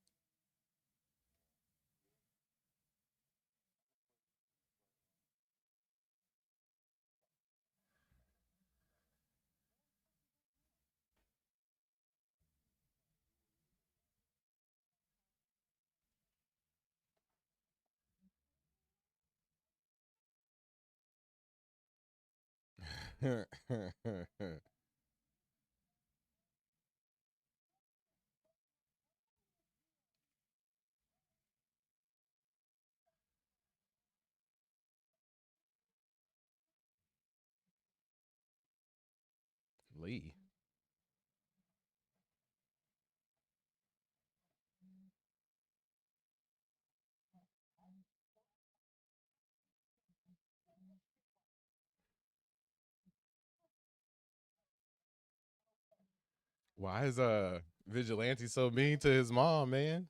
Lee. Why is Vigilante so mean to his mom, man?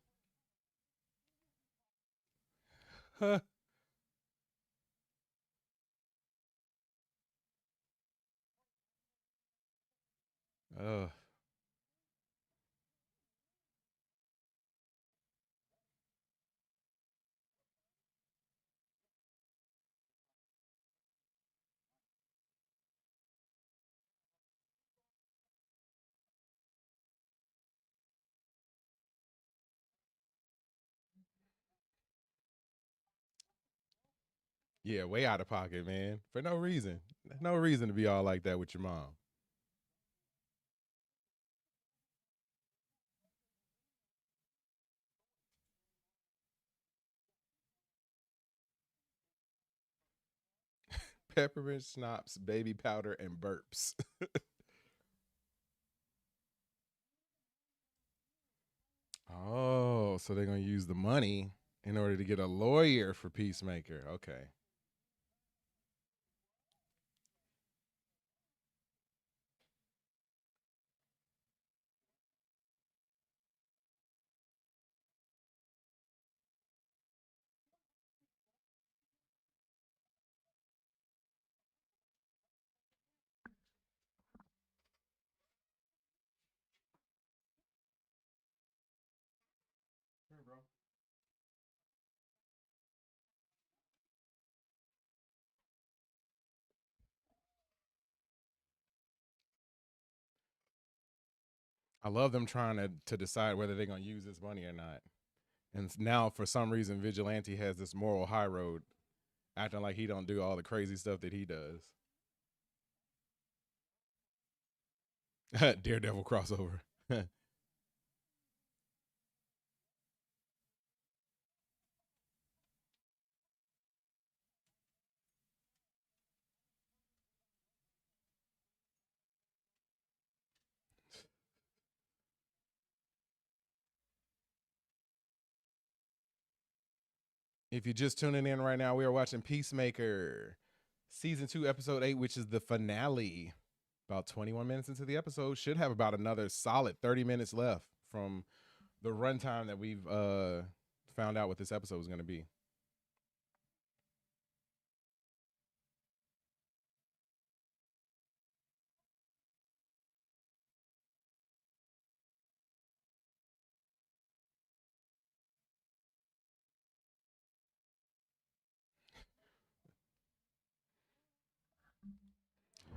Huh. Oh. Yeah, way out of pocket, man. For no reason. No reason to be all like that with your mom. Peppermint schnapps, baby powder, and burps. Oh, so they're gonna use the money in order to get a lawyer for Peacemaker. Okay. Here, bro. I love them trying to decide whether they're gonna use this money or not. And now, for some reason, Vigilante has this moral high road, acting like he don't do all the crazy stuff that he does. Daredevil crossover. If you're just tuning in right now, we are watching Peacemaker, season 2, episode 8, which is the finale. About 21 minutes into the episode, should have about another solid 30 minutes left from the runtime that we've found out what this episode was going to be.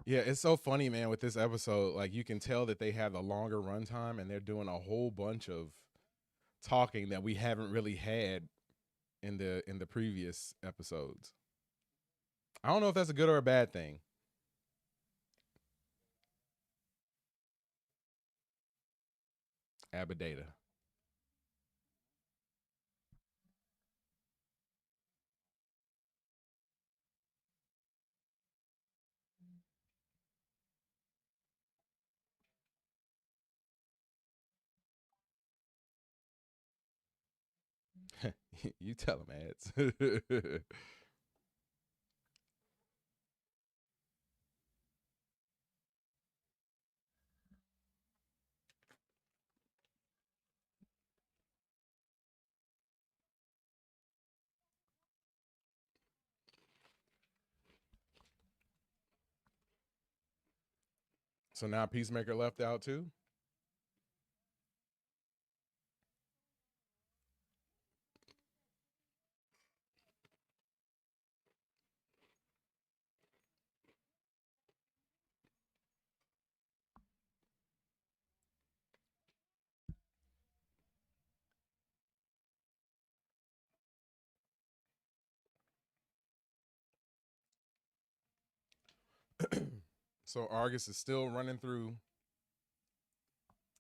Yeah, it's so funny, man, with this episode. Like you can tell that they have a longer runtime and they're doing a whole bunch of talking that we haven't really had in the previous episodes. I don't know if that's a good or a bad thing. Abadata. You tell them ads. So now Peacemaker left out too. So Argus is still running through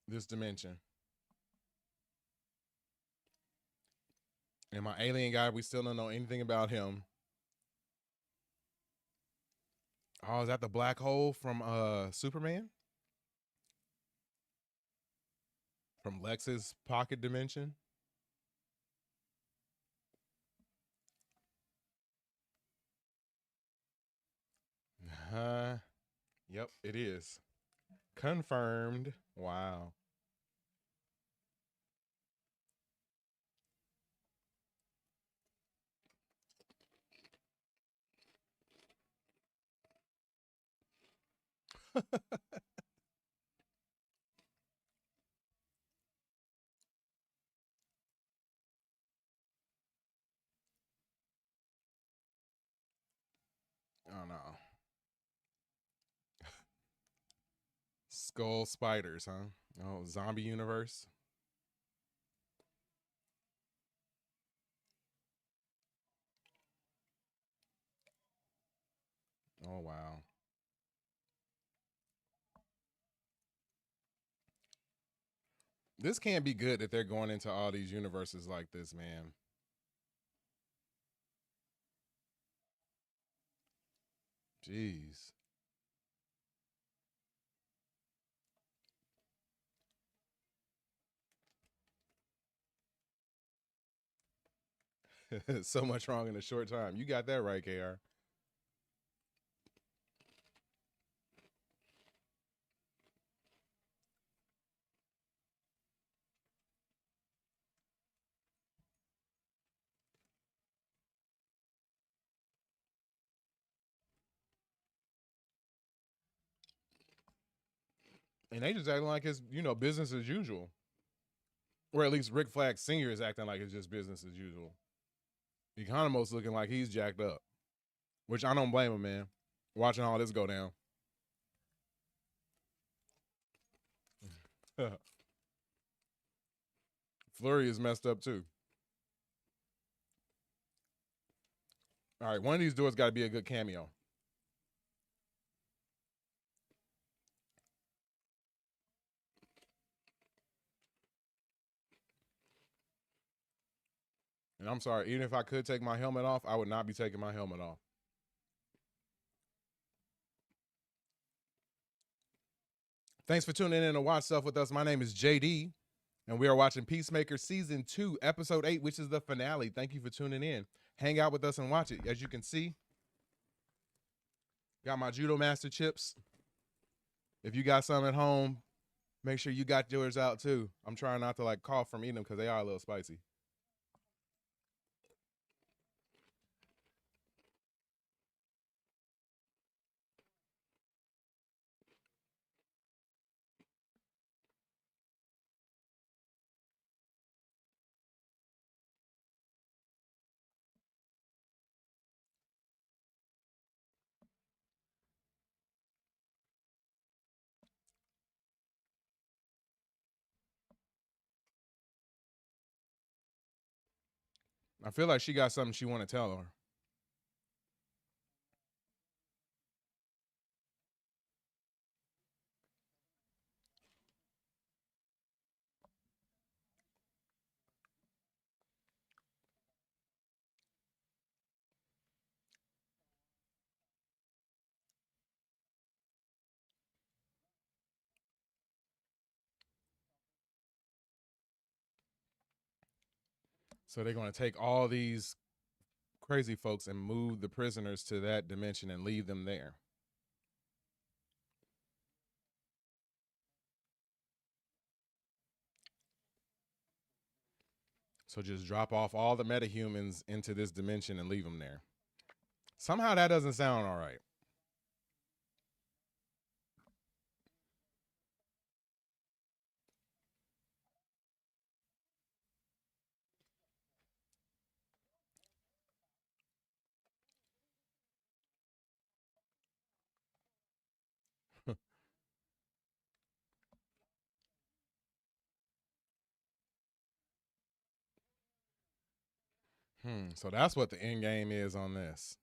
this dimension. And my alien guy, we still don't know anything about him. Oh, is that the black hole from Superman? From Lex's pocket dimension? Uh, yep, it is. Confirmed. Wow. Oh no. Skull spiders, huh? Oh, zombie universe. Oh wow. This can't be good that they're going into all these universes like this, man. Jeez. So much wrong in a short time. You got that right, KR. And they just acting like it's, business as usual. Or at least Rick Flag Sr. is acting like it's just business as usual. Economos looking like he's jacked up. Which I don't blame him, man. Watching all this go down. Flurry is messed up too. All right, one of these doors got to be a good cameo. And I'm sorry, even if I could take my helmet off, I would not be taking my helmet off. Thanks for tuning in to Watch Stuff with us. My name is JD, and we are watching Peacemaker Season 2, Episode 8, which is the finale. Thank you for tuning in. Hang out with us and watch it. As you can see, got my Judo Master chips. If you got some at home, make sure you got yours out too. I'm trying not to cough from eating them because they are a little spicy. I feel like she got something she want to tell her. So they're going to take all these crazy folks and move the prisoners to that dimension and leave them there. So just drop off all the metahumans into this dimension and leave them there. Somehow that doesn't sound all right. So that's what the end game is on this.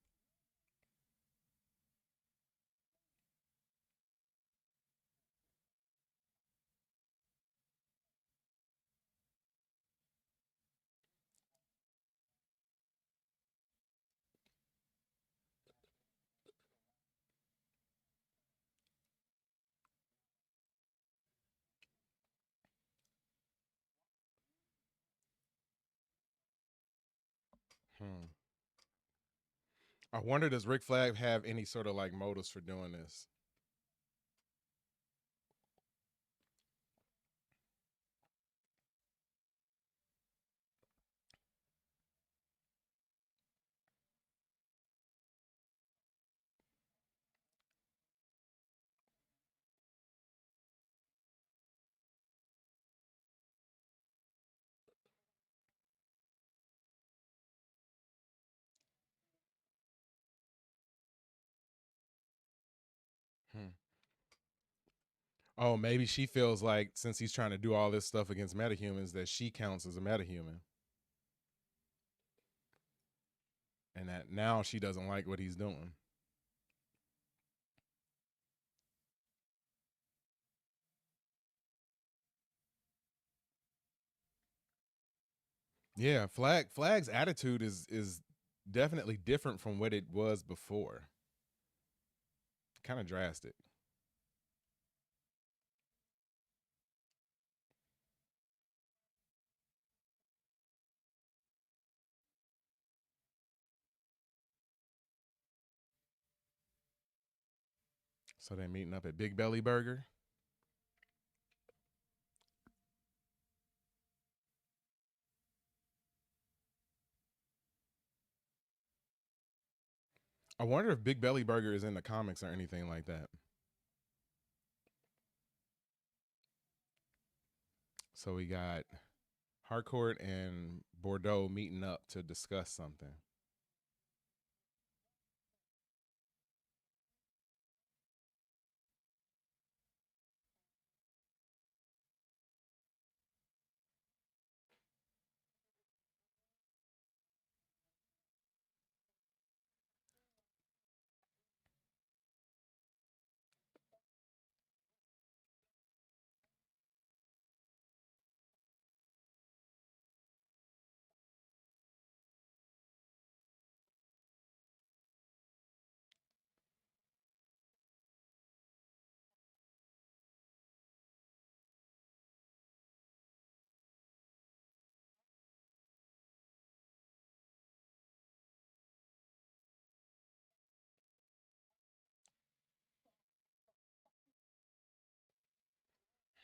Hmm. I wonder, does Rick Flag have any sort of like motives for doing this? Hmm. Oh, maybe she feels like since he's trying to do all this stuff against metahumans, that she counts as a metahuman, and that now she doesn't like what he's doing. Yeah, Flag's attitude is definitely different from what it was before. Kind of drastic. So they're meeting up at Big Belly Burger. I wonder if Big Belly Burger is in the comics or anything like that. So we got Harcourt and Bordeaux meeting up to discuss something.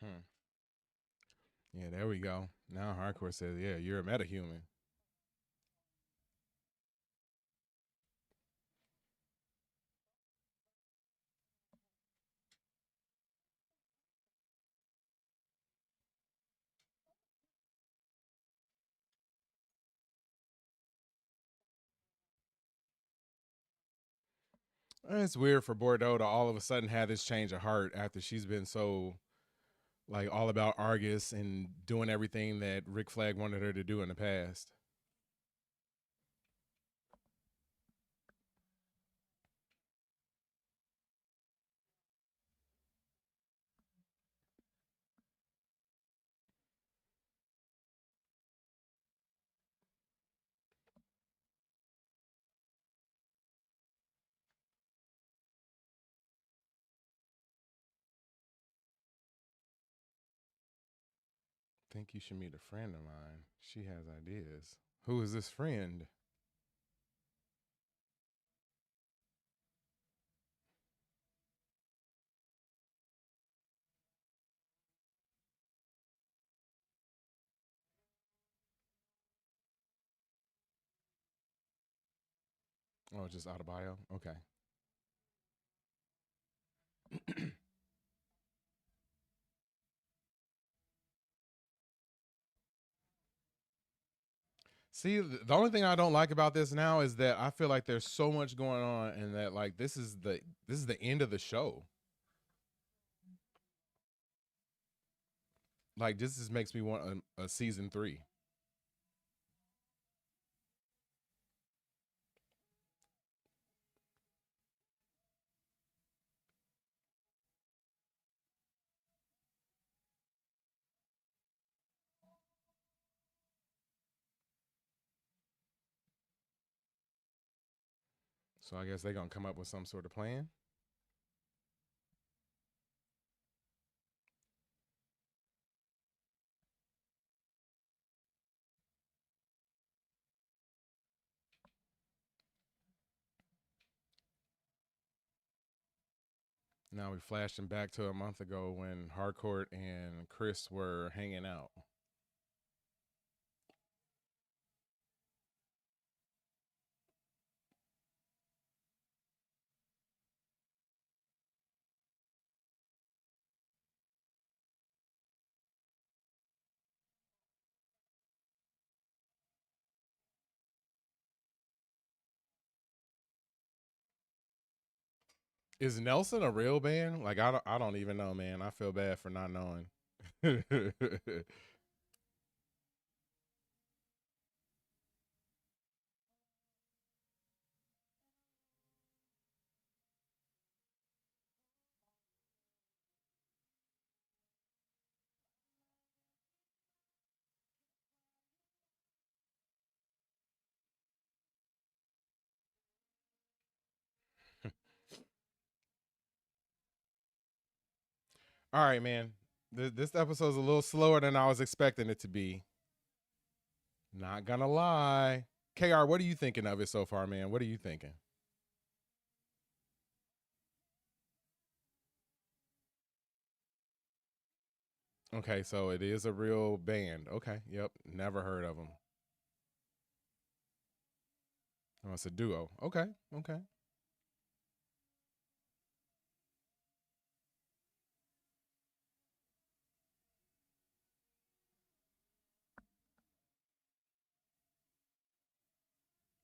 Hmm. Yeah, there we go. Now Harcourt says, "Yeah, you're a metahuman." It's weird for Bordeaux to all of a sudden have this change of heart after she's been so like all about Argus and doing everything that Rick Flag wanted her to do in the past. think you should meet a friend of mine. She has ideas. Who is this friend? Oh, just out of bio? Okay. See, the only thing I don't like about this now is that I feel like there's so much going on, and that like this is the end of the show. Like this just makes me want a season 3. So I guess they're gonna come up with some sort of plan. Now we flashing back to a month ago when Harcourt and Chris were hanging out. Is Nelson a real band? Like I don't even know, man. I feel bad for not knowing. All right, man. This episode's a little slower than I was expecting it to be. Not gonna lie. KR, what are you thinking of it so far, man? What are you thinking? Okay, so it is a real band. Okay, yep. Never heard of them. Oh, it's a duo. Okay, okay.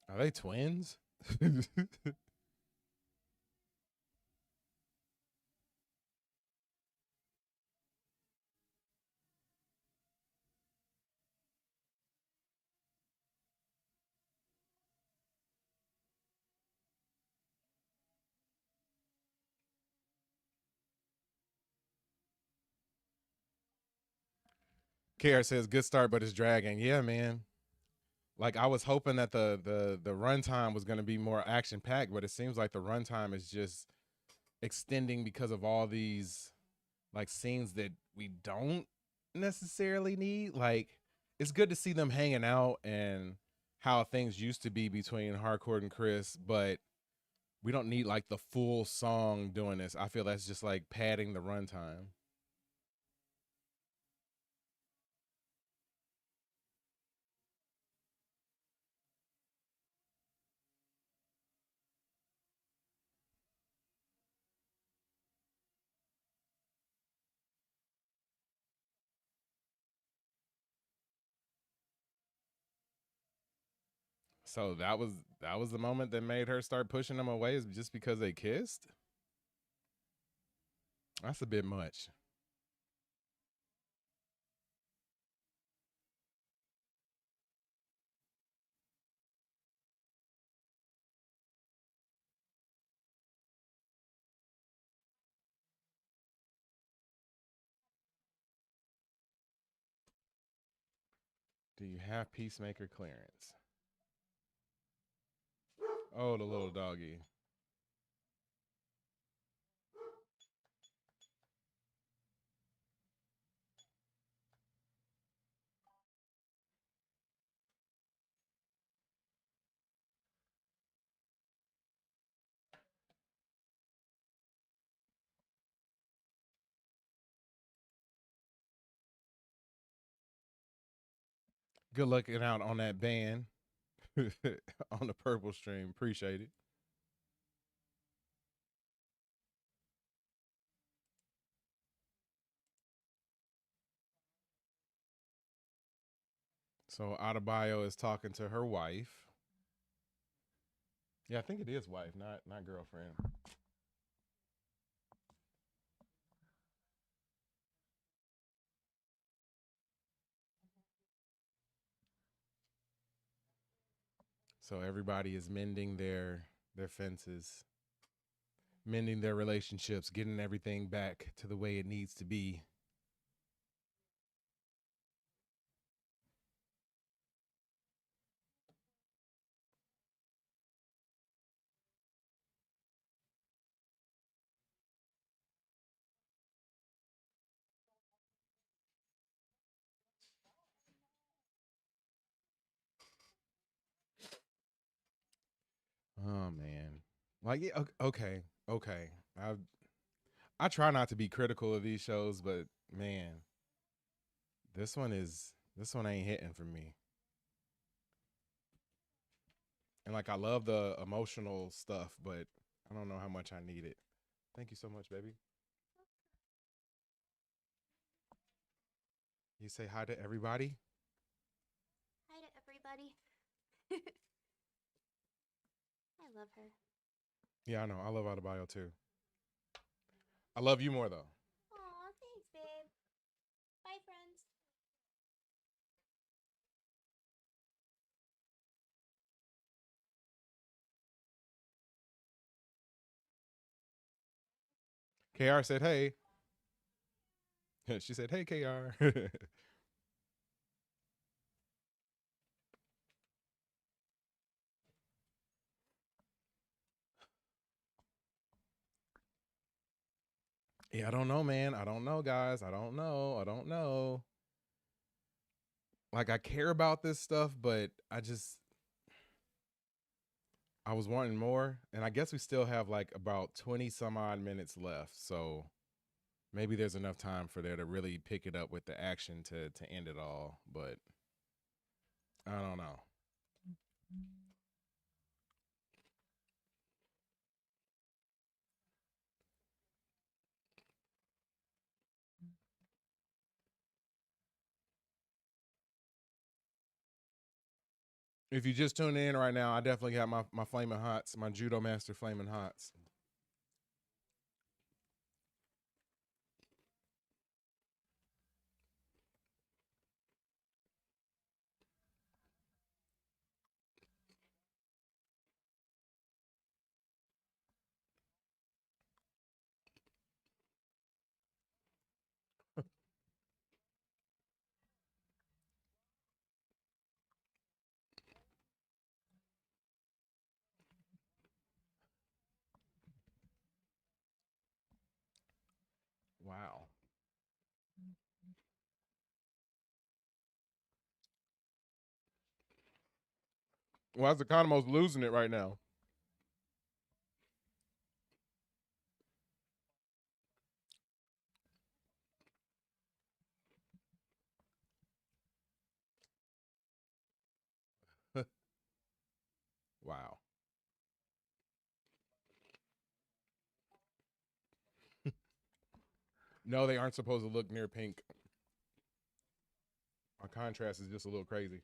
Are they twins? KR says good start, but it's dragging. Yeah, man. Like I was hoping that the runtime was going to be more action packed, but it seems like the runtime is just extending because of all these like scenes that we don't necessarily need. Like it's good to see them hanging out and how things used to be between Harcourt and Chris, but we don't need like the full song doing this. I feel that's just like padding the runtime. So that was the moment that made her start pushing them away, is just because they kissed. That's a bit much. Do you have Peacemaker clearance? Oh, the little doggy. Good looking out on that band on the purple stream. Appreciate it. So Adebayo is talking to her wife. Yeah, I think it is wife, not girlfriend. So everybody is mending their fences, mending their relationships, getting everything back to the way it needs to be. Oh man. Like yeah, okay. I try not to be critical of these shows, but man, this one ain't hitting for me. And like I love the emotional stuff, but I don't know how much I need it. Thank you so much, baby. You say hi to everybody? Hi to everybody. I love her. Yeah, I know. I love Adebayo too. I love you more though. Aw, thanks, babe. Bye, friends. KR said, hey. She said, hey, KR. Yeah, I don't know, man. I don't know, guys. I don't know. I don't know. Like, I care about this stuff, but I was wanting more. And I guess we still have like about 20 some odd minutes left. So maybe there's enough time for there to really pick it up with the action to end it all. But I don't know. If you just tune in right now, I definitely got my flaming hots, my judo master flaming hots. Wow. Why is Economos losing it right now? Wow. No, they aren't supposed to look near pink. Our contrast is just a little crazy.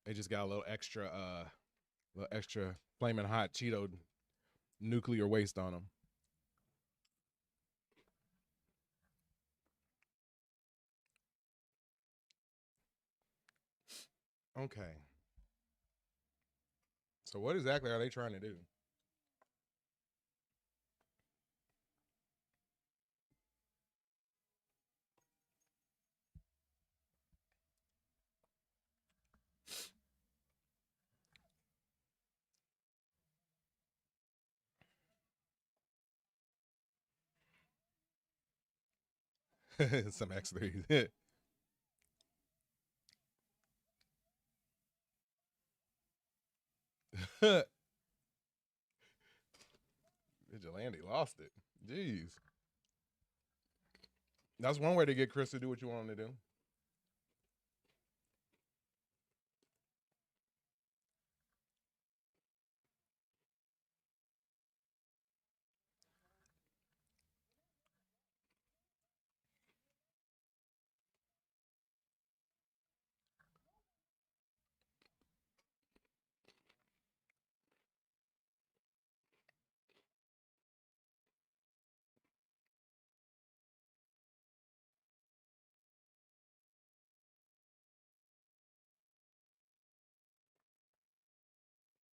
They just got a little extra flaming hot Cheeto nuclear waste on them. Okay. So what exactly are they trying to do? Some X3s. Vigilante lost it. Jeez. That's one way to get Chris to do what you want him to do.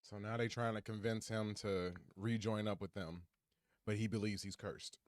So now they trying to convince him to rejoin up with them, but he believes he's cursed.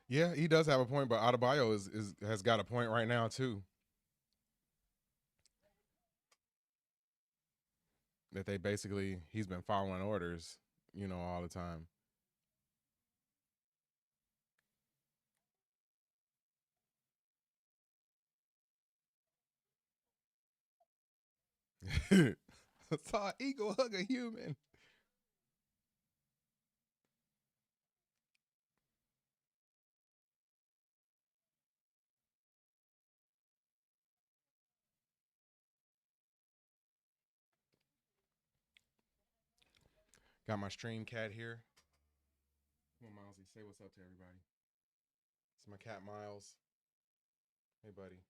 Yeah, he does have a point, but Adebayo is has got a point right now too. That they basically he's been following orders, all the time. Saw an eagle hug a human. Got my stream cat here. Come on, Milesy, say what's up to everybody. It's my cat Miles. Hey, buddy.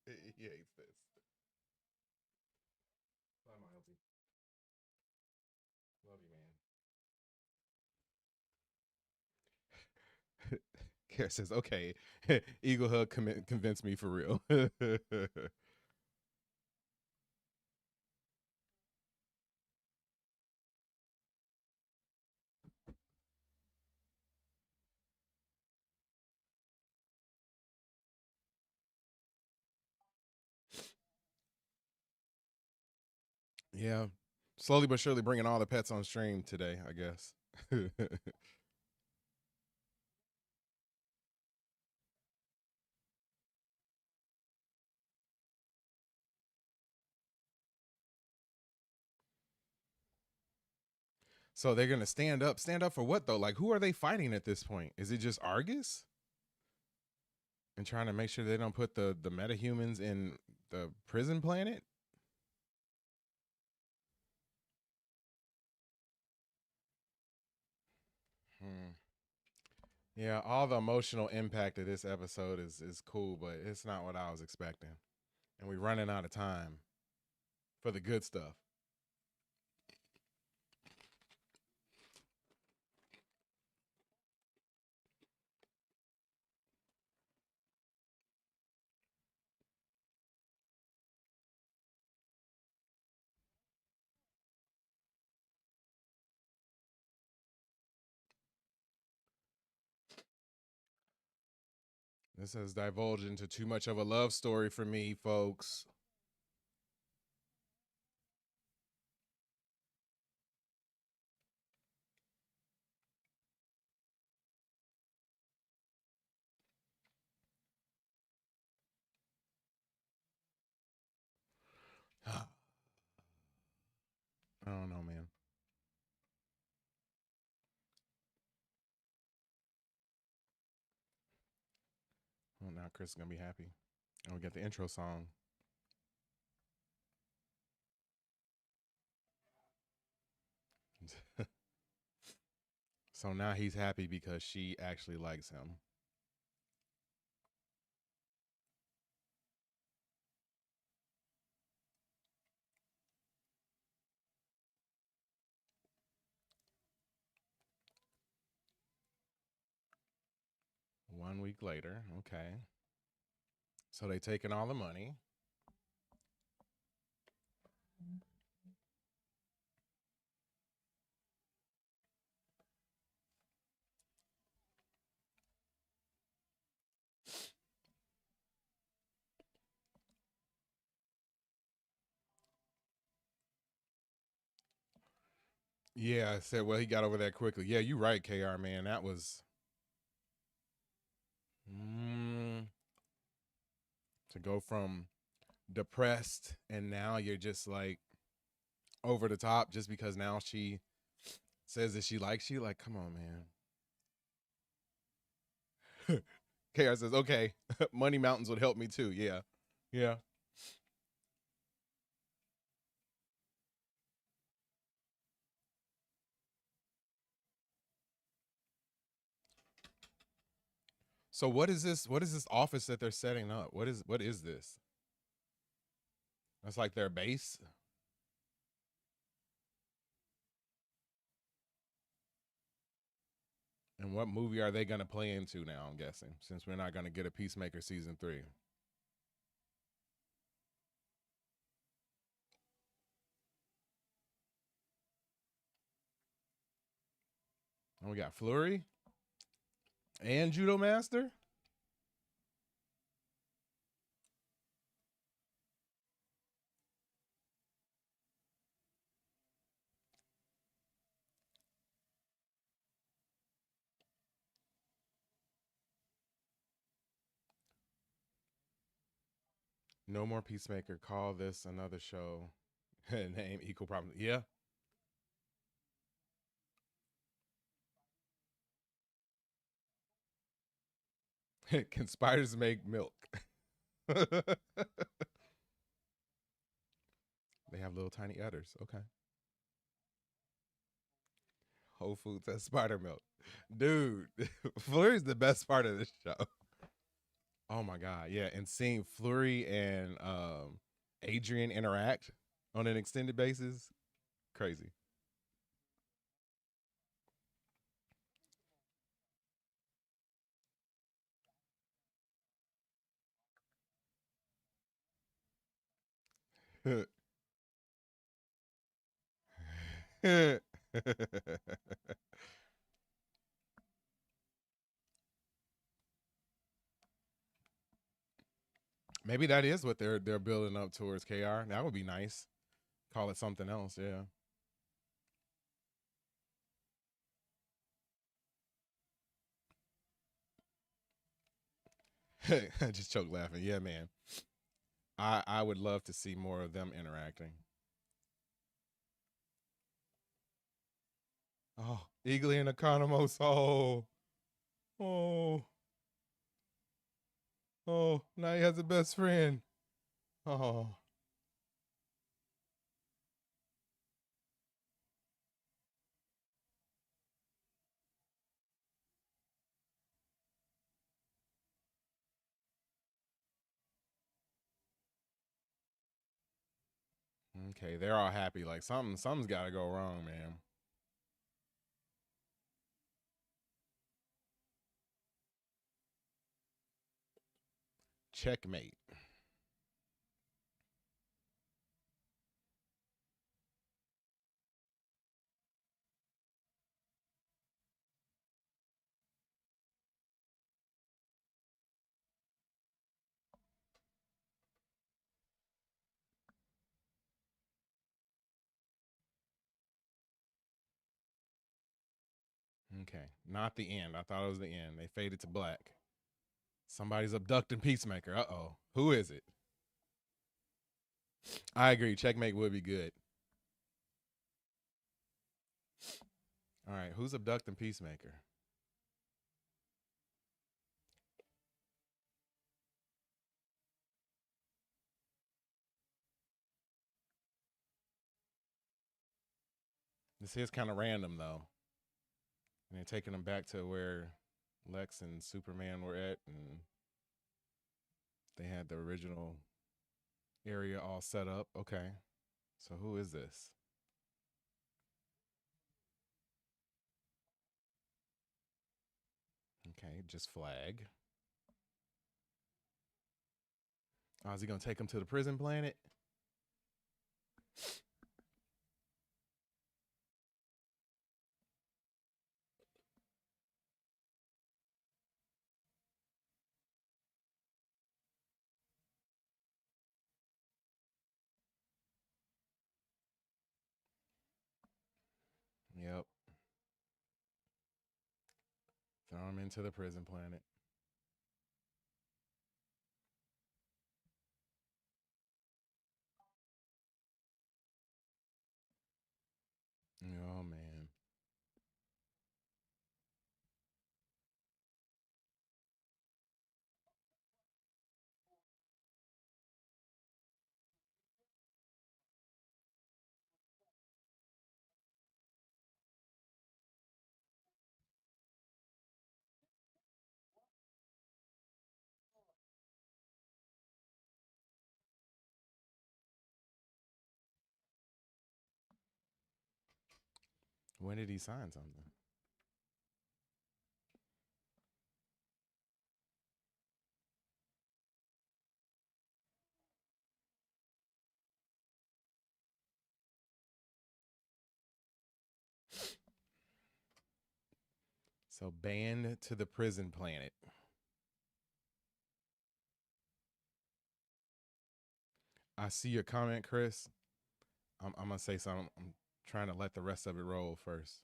He hates this. Bye, Milesy. Love you, man. Kara says, okay, Eagle Hug convinced me for real. Yeah, slowly but surely bringing all the pets on stream today, I guess. So they're gonna stand up. Stand up for what though? Like, who are they fighting at this point? Is it just Argus? And trying to make sure they don't put the metahumans in the prison planet? Hmm. Yeah, all the emotional impact of this episode is cool, but it's not what I was expecting. And we're running out of time for the good stuff. This has divulged into too much of a love story for me, folks. I don't know, man. Well, now Chris is gonna be happy. And we got the intro song. So now he's happy because she actually likes him. One week later, okay. So they taking all the money. Yeah, I said, well, he got over that quickly. Yeah, you're right, KR, man. That was to go from depressed and now you're just like over the top just because now she says that she likes you. Like, come on, man. KR says, okay, money mountains would help me too. Yeah. Yeah. So what is this? What is this office that they're setting up? What is this? That's like their base. And what movie are they going to play into now? I'm guessing since we're not going to get a Peacemaker season 3. And we got Flurry and Judo Master. No more Peacemaker. Call this another show. Name equal problem. Yeah. Can spiders make milk? They have little tiny udders. Okay. Whole Foods has spider milk. Dude, Flurry's the best part of this show. Oh my God. Yeah. And seeing Flurry and Adrian interact on an extended basis, crazy. Maybe that is what they're building up towards, KR. That would be nice. Call it something else, yeah. I just choked laughing. Yeah, man. I would love to see more of them interacting. Oh, Eagly and Economos. Oh, oh. Now he has a best friend. Oh, okay. They're all happy. Like something's got to go wrong, man. Checkmate. Okay, not the end. I thought it was the end. They faded to black. Somebody's abducting Peacemaker. Uh oh. Who is it? I agree. Checkmate would be good. All right, who's abducting Peacemaker? This is kind of random though. And they're taking them back to where Lex and Superman were at, and they had the original area all set up. Okay. So who is this? Okay, just flag. Oh, is he gonna take him to the prison planet? Yep. Throw him into the prison planet. Oh man. When did he sign something? So banned to the prison planet. I see your comment, Chris. I'm gonna say something. I'm trying to let the rest of it roll first.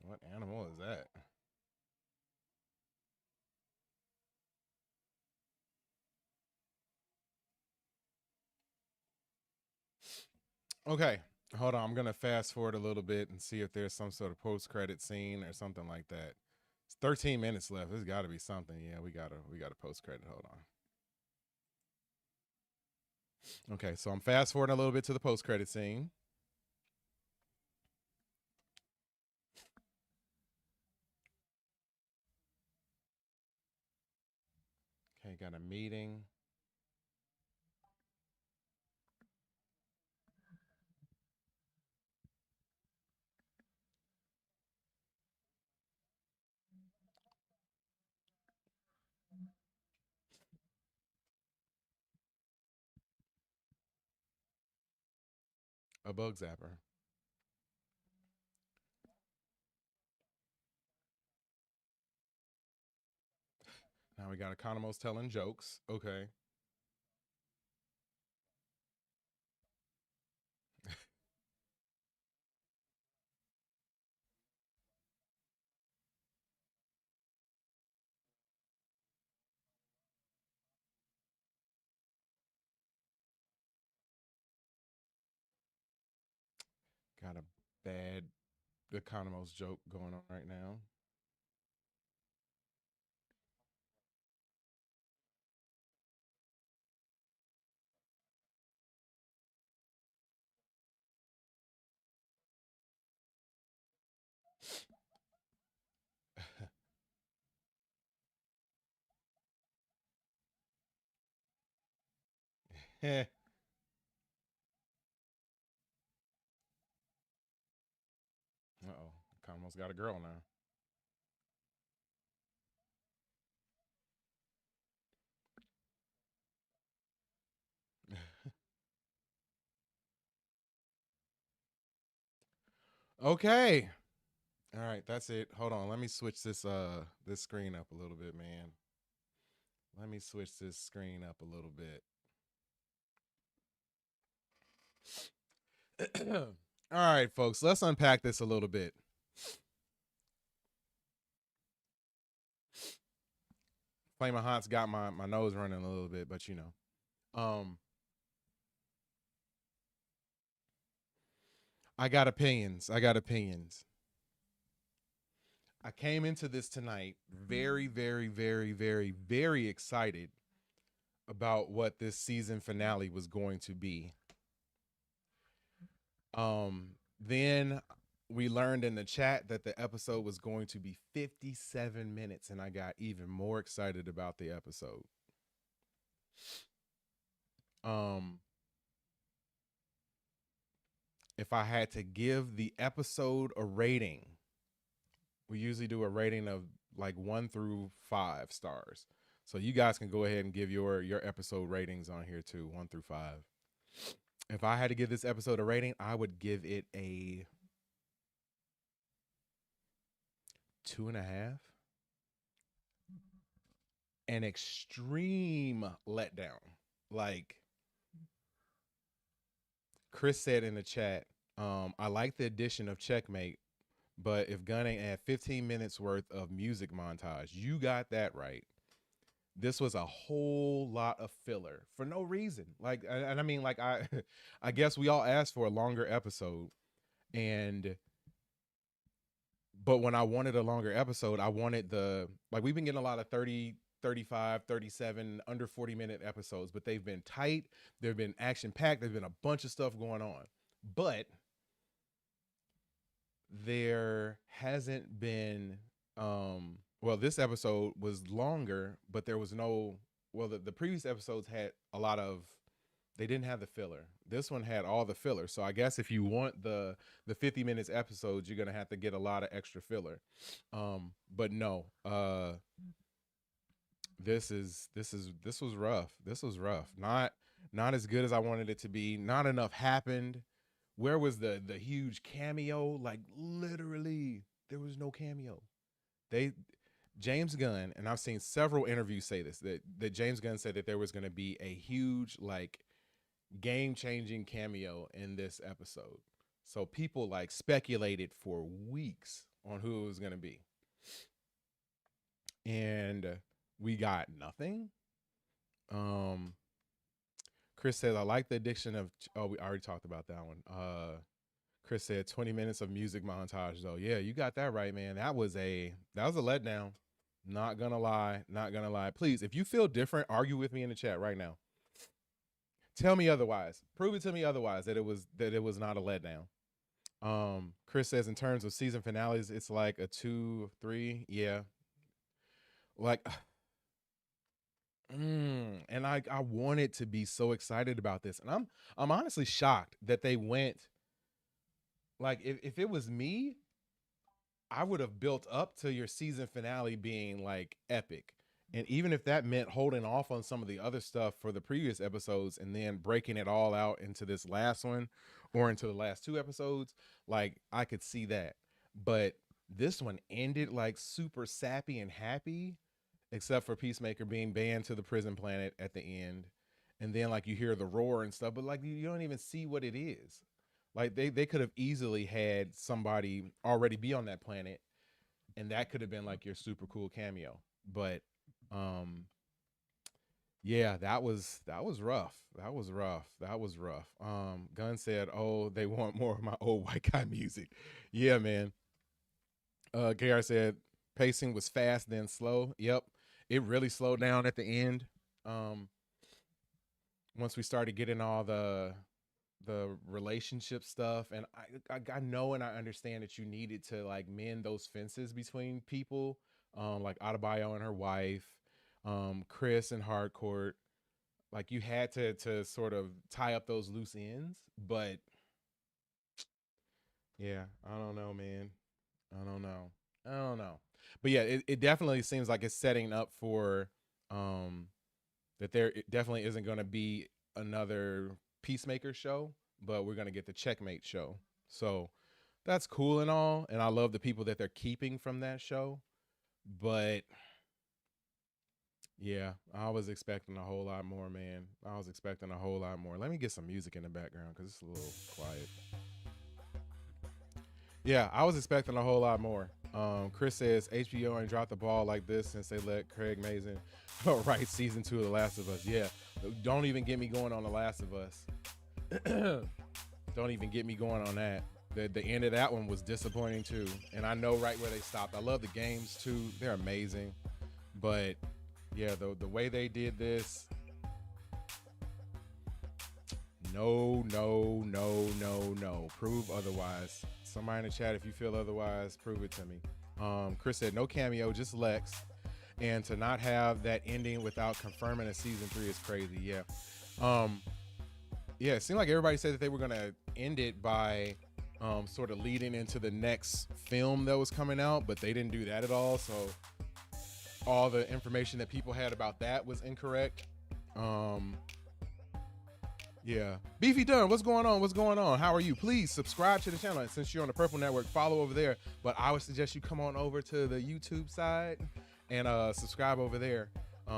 What animal is that? Okay, hold on. I'm gonna fast forward a little bit and see if there's some sort of post-credit scene or something like that. It's 13 minutes left. There's got to be something. Yeah, we got a post-credit. Hold on. Okay, so I'm fast forwarding a little bit to the post-credit scene. Okay, got a meeting. A bug zapper. Now we got Economos telling jokes. Okay. Got a bad Economos joke going on right now. Uh oh. Economos got a girl now. Okay. All right, that's it. Hold on. Let me switch this screen up a little bit, man. Let me switch this screen up a little bit. All right, folks, let's unpack this a little bit. Flaming Hot's got my nose running a little bit, but you know. I got opinions. I got opinions. I came into this tonight very, very, very, very, very excited about what this season finale was going to be. Then we learned in the chat that the episode was going to be 57 minutes, and I got even more excited about the episode. If I had to give the episode a rating, we usually do a rating of like 1 through 5 stars. So you guys can go ahead and give your episode ratings on here too, 1 through 5. If I had to give this episode a rating, I would give it a 2.5. An extreme letdown. Like Chris said in the chat, I like the addition of Checkmate, but if Gunning had 15 minutes worth of music montage, you got that right. This was a whole lot of filler for no reason. Like, and I mean, like, I guess we all asked for a longer episode, but when I wanted a longer episode, I wanted we've been getting a lot of 30, 35, 37, under 40-minute episodes, but they've been tight. They've been action packed. There's been a bunch of stuff going on, but there hasn't been, this episode was longer, but there was the previous episodes had a lot of, they didn't have the filler. This one had all the filler. So I guess if you want the 50 minutes episodes, you're going to have to get a lot of extra filler. But no, this was rough. This was rough. Not as good as I wanted it to be. Not enough happened. Where was the huge cameo? Like literally, there was no cameo. James Gunn, and I've seen several interviews say this, that James Gunn said that there was going to be a huge, like, game-changing cameo in this episode. So people, like, speculated for weeks on who it was going to be. And we got nothing. Chris says, I like the addiction of, we already talked about that one. Chris said 20 minutes of music montage though. Yeah, you got that right, man. That was a letdown. Not gonna lie. Please, if you feel different, argue with me in the chat right now. Tell me otherwise. Prove it to me otherwise that it was not a letdown. Chris says in terms of season finales, it's like a 2, 3. Yeah. Like and I wanted to be so excited about this. And I'm honestly shocked that they went, like, if it was me, I would have built up to your season finale being like epic. And even if that meant holding off on some of the other stuff for the previous episodes and then breaking it all out into this last one or into the last 2 episodes, like I could see that. But this one ended like super sappy and happy, except for Peacemaker being banned to the prison planet at the end. And then like you hear the roar and stuff, but like you don't even see what it is. Like they could have easily had somebody already be on that planet, and that could have been like your super cool cameo. But yeah, that was rough. That was rough. Gunn said, "Oh, they want more of my old white guy music." Yeah, man. KR said pacing was fast then slow. Yep, it really slowed down at the end. Once we started getting all the relationship stuff, and I know and I understand that you needed to like mend those fences between people, like Adebayo and her wife, Chris and Hardcourt. Like you had to sort of tie up those loose ends, but yeah, I don't know, man. I don't know. But yeah, it definitely seems like it's setting up for that there it definitely isn't going to be another Peacemaker show, but we're going to get the Checkmate show. So that's cool and all, and I love the people that they're keeping from that show. But yeah, I was expecting a whole lot more, man. I was expecting a whole lot more. Let me get some music in the background because it's a little quiet. Yeah, I was expecting a whole lot more. Chris says HBO ain't dropped the ball like this since they let Craig Mazin write season 2 of The Last of Us. Yeah, don't even get me going on The Last of Us. Don't even get me going on that. The end of that one was disappointing too, and I know right where they stopped. I love the games too; they're amazing, but yeah, the way they did this, no. Prove otherwise. Somebody in the chat, if you feel otherwise, prove it to me. Chris said no cameo, just Lex, and to not have that ending without confirming a season 3 is crazy. Yeah, yeah. It seemed like everybody said that they were gonna end it by sort of leading into the next film that was coming out, but they didn't do that at all. So all the information that people had about that was incorrect. Yeah. Beefy Dunn, what's going on? What's going on? How are you? Please subscribe to the channel. And since you're on the Purple Network, follow over there. But I would suggest you come on over to the YouTube side and subscribe over there.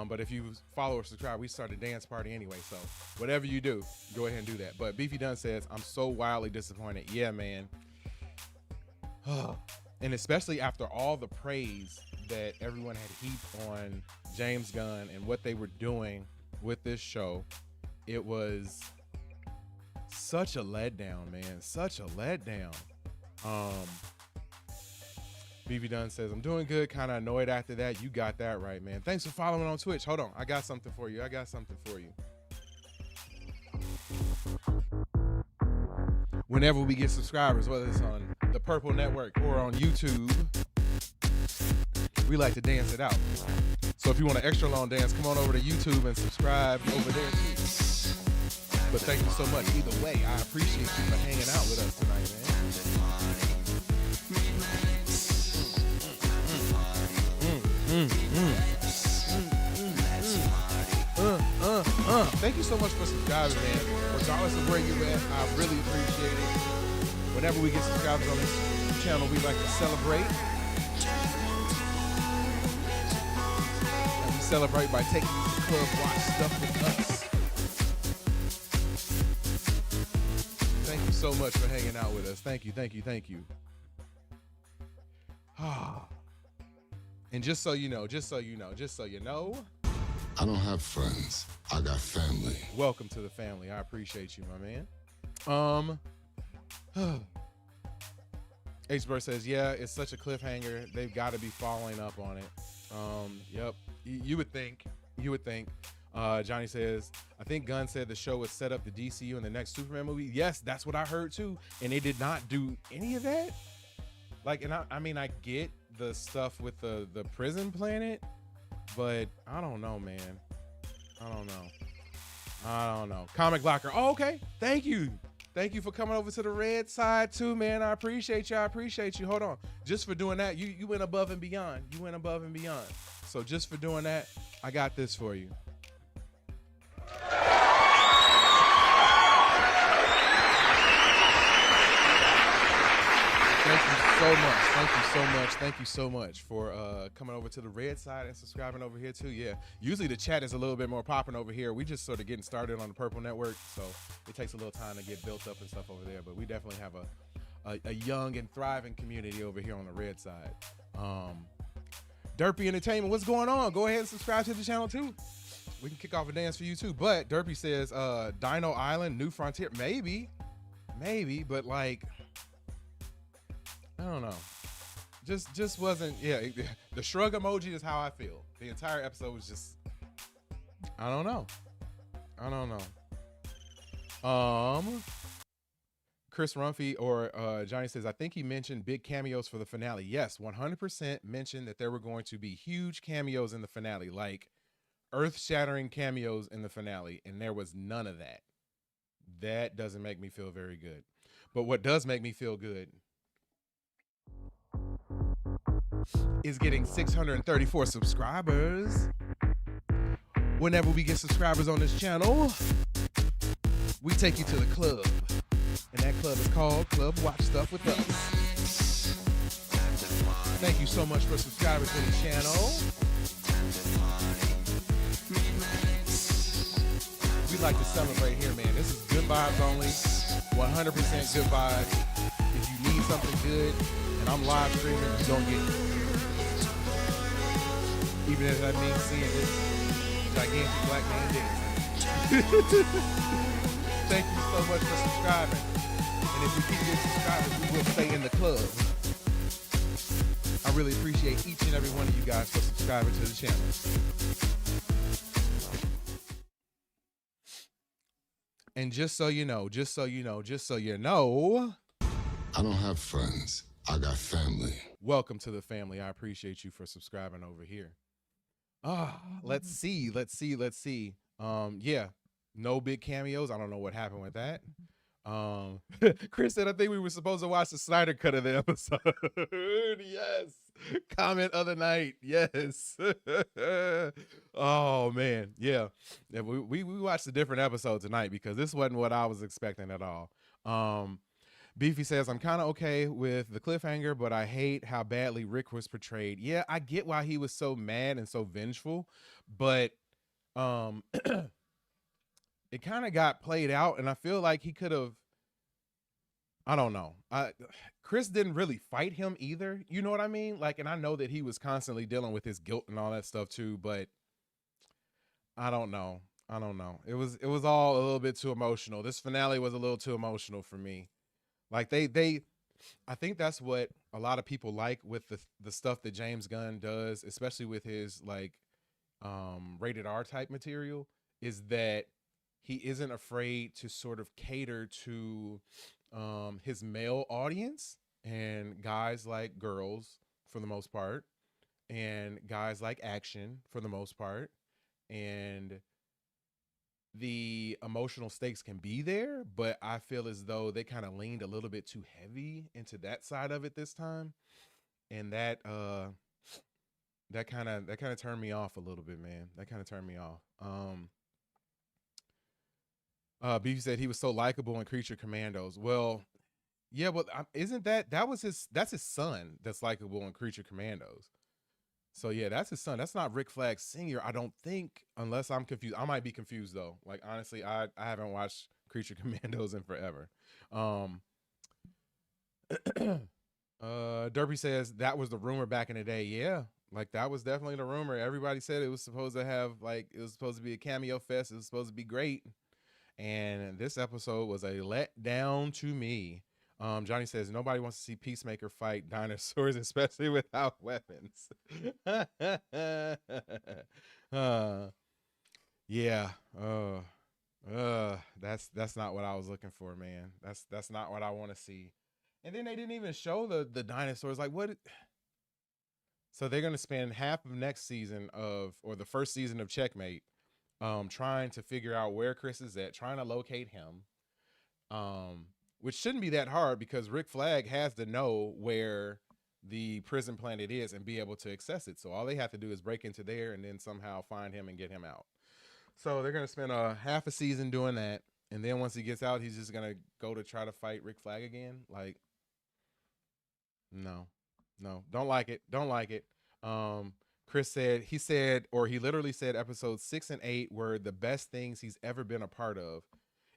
But if you follow or subscribe, we start a dance party anyway. So whatever you do, go ahead and do that. But Beefy Dunn says, I'm so wildly disappointed. Yeah, man. And especially after all the praise that everyone had heaped on James Gunn and what they were doing with this show, it was such a letdown, man. Such a letdown. BB Dunn says, I'm doing good, kind of annoyed after that. You got that right, man. Thanks for following on Twitch. Hold on. I got something for you. Whenever we get subscribers, whether it's on the Purple Network or on YouTube, we like to dance it out. So if you want an extra long dance, come on over to YouTube and subscribe over there too. But thank you so much. Either way, I appreciate you for hanging out with us tonight, man. Thank you so much for subscribing, man. Regardless of where you're at, I really appreciate it. Whenever we get subscribers on this channel, we like to celebrate. And we celebrate by taking you to the club, watch stuff with us. Thank you so much for hanging out with us. Thank you. And just so you know, I don't have friends. I got family. welcome to the family. I appreciate you, my man. H-Bird says, yeah, it's such a cliffhanger. They've got to be following up on it. Yep. You would think. Johnny says, I think Gunn said the show would set up the DCU in the next Superman movie. Yes, that's what I heard too. And they did not do any of that. Like, and I mean, I get the stuff with the prison planet, but I don't know, man. I don't know. Comic Locker. Oh, okay. Thank you for coming over to the red side too, man. I appreciate you. Hold on. Just for doing that, you went above and beyond. So just for doing that, I got this for you. Thank you so much for coming over to the red side and subscribing over here too. Yeah, usually the chat is a little bit more popping over here. We just sort of getting started on the Purple Network, so it takes a little time to get built up and stuff over there. But we definitely have a young and thriving community over here on the red side. Derpy Entertainment, what's going on? Go ahead and subscribe to the channel too. We can kick off a dance for you too. But Derpy says, Dino Island, New Frontier, maybe, but like, I don't know. Just wasn't, yeah, the shrug emoji is how I feel. The entire episode was just, I don't know. Chris Rumphy or Johnny says, I think he mentioned big cameos for the finale. Yes, 100% mentioned that there were going to be huge cameos in the finale, like earth-shattering cameos in the finale, and there was none of that. That doesn't make me feel very good. But what does make me feel good is getting 634 subscribers. Whenever we get subscribers on this channel, we take you to the club. And that club is called Club Watch Stuff with Us. Thank you so much for subscribing to the channel. We like to celebrate here, man. This is good vibes only. 100% good vibes. If you need something good and I'm live streaming, you're going to get it. Even as I mean seeing this gigantic black man dancing. Thank you so much for subscribing. And if you keep getting subscribers, we will stay in the club. I really appreciate each and every one of you guys for subscribing to the channel. And just so you know, I don't have friends. I got family. welcome to the family. I appreciate you for subscribing over here. Let's see. Yeah, no big cameos. I don't know what happened with that. Chris said, I think we were supposed to watch the Snyder cut of the episode. Yes. Comment other night. Yes. Oh man. Yeah. We watched a different episode tonight because this wasn't what I was expecting at all. Beefy says, I'm kind of okay with the cliffhanger, but I hate how badly Rick was portrayed. Yeah, I get why he was so mad and so vengeful, but it kind of got played out, and I feel like he could have, I don't know. Chris didn't really fight him either. You know what I mean? Like, and I know that he was constantly dealing with his guilt and all that stuff too, but I don't know. It was all a little bit too emotional. This finale was a little too emotional for me. Like I think that's what a lot of people like with the stuff that James Gunn does, especially with his like rated R type material, is that he isn't afraid to sort of cater to his male audience and guys like girls for the most part, and guys like action for the most part, and the emotional stakes can be there, but I feel as though they kind of leaned a little bit too heavy into that side of it this time, and that kind of turned me off a little bit, man. That kind of turned me off. Beefy said he was so likable in Creature Commandos. Well, yeah, but isn't that's his son that's likable in Creature Commandos? So yeah, that's his son. That's not Rick Flag Sr., I don't think, unless I'm confused. I might be confused though. Like honestly, I haven't watched Creature Commandos in forever. Derpy says that was the rumor back in the day. Yeah, like that was definitely the rumor. Everybody said it was supposed to have it was supposed to be a cameo fest. It was supposed to be great. And this episode was a letdown to me. Johnny says nobody wants to see Peacemaker fight dinosaurs, especially without weapons. Yeah. That's not what I was looking for, man. That's not what I want to see. And then they didn't even show the dinosaurs. Like what? So they're gonna spend half of next season or the first season of Checkmate, trying to figure out where Chris is at, trying to locate him. Which shouldn't be that hard because Rick Flag has to know where the prison planet is and be able to access it. So all they have to do is break into there and then somehow find him and get him out. So they're going to spend a half a season doing that. And then once he gets out, he's just going to go to try to fight Rick Flag again. Like, no, don't like it. Chris said, he literally said episodes 6 and 8 were the best things he's ever been a part of.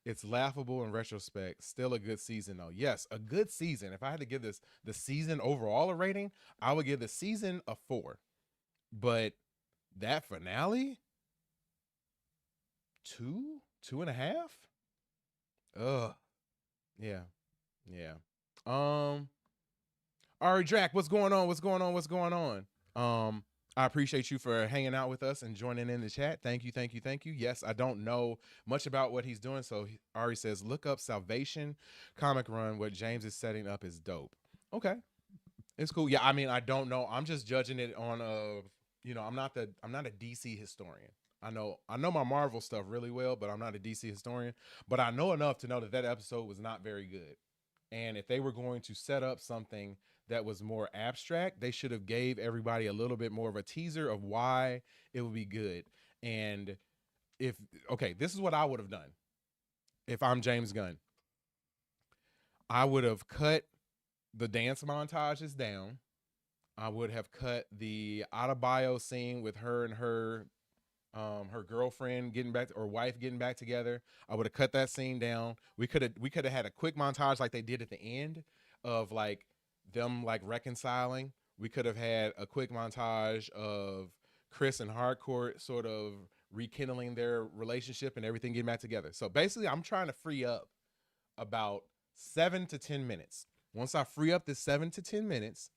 It's laughable in retrospect. Still a good season, though. Yes, a good season. If I had to give the season overall a rating, I would give the season a 4. But that finale, 2.5. Ugh. Yeah. All right, Drac, what's going on? I appreciate you for hanging out with us and joining in the chat. Thank you. Yes, I don't know much about what he's doing. So Ari says, look up Salvation comic run. What James is setting up is dope. Okay. It's cool. Yeah, I mean, I don't know. I'm just judging it on I'm not a DC historian. I know my Marvel stuff really well, but I'm not a DC historian. But I know enough to know that episode was not very good. And if they were going to set up something that was more abstract, they should have gave everybody a little bit more of a teaser of why it would be good. And this is what I would have done if I'm James Gunn. I would have cut the dance montages down. I would have cut the autobio scene with her and her girlfriend wife getting back together. I would have cut that scene down. We could have had a quick montage like they did at the end of like them like reconciling. We could have had a quick montage of Chris and Harcourt sort of rekindling their relationship and everything getting back together. So basically, I'm trying to free up about 7 to 10 minutes. Once I free up this 7 to 10 minutes,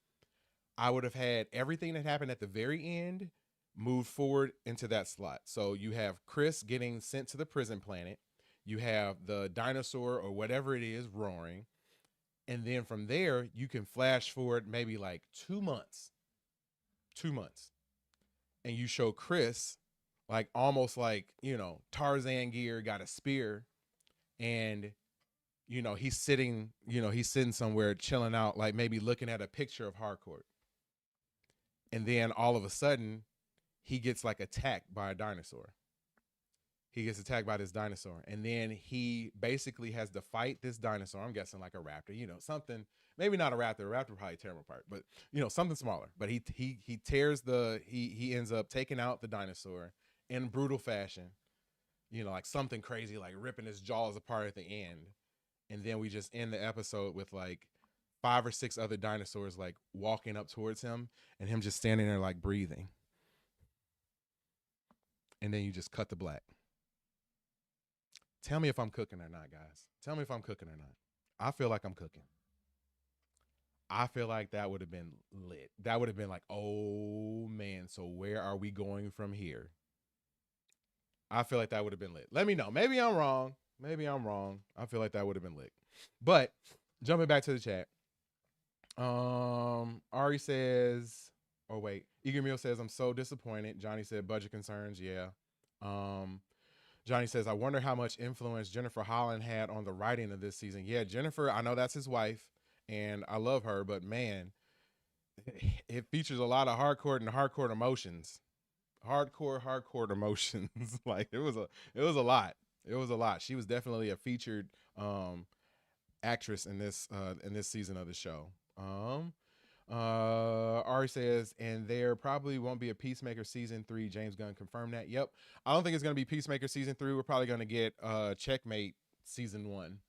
I would have had everything that happened at the very end moved forward into that slot. So you have Chris getting sent to the prison planet. You have the dinosaur or whatever it is roaring. And then from there, you can flash forward maybe like 2 months. 2 months. And you show Chris like almost like, Tarzan gear, got a spear, and he's sitting somewhere chilling out, like maybe looking at a picture of Harcourt. And then all of a sudden, he gets like attacked by a dinosaur. He gets attacked by this dinosaur. And then he basically has to fight this dinosaur. I'm guessing like a raptor, something, maybe not a raptor. A raptor probably tear him apart, but something smaller. But he tears he ends up taking out the dinosaur in brutal fashion. Like something crazy, like ripping his jaws apart at the end. And then we just end the episode with like 5 or 6 other dinosaurs like walking up towards him and him just standing there like breathing. And then you just cut to black. Tell me if I'm cooking or not, guys. Tell me if I'm cooking or not. I feel like I'm cooking. I feel like that would have been lit. That would have been like, oh man, so where are we going from here? I feel like that would have been lit. Let me know. Maybe I'm wrong. I feel like that would have been lit. But jumping back to the chat. Ari says, oh wait, Eager Meal says, I'm so disappointed. Johnny said budget concerns. Yeah. Johnny says, I wonder how much influence Jennifer Holland had on the writing of this season. Yeah, Jennifer, I know that's his wife and I love her, but man, it features a lot of hardcore emotions. Hardcore emotions. Like it was a lot. She was definitely a featured actress in this season of the show. Ari says, and there probably won't be a Peacemaker season 3. James Gunn confirmed that. Yep. I don't think it's going to be Peacemaker season 3. We're probably going to get Checkmate season 1,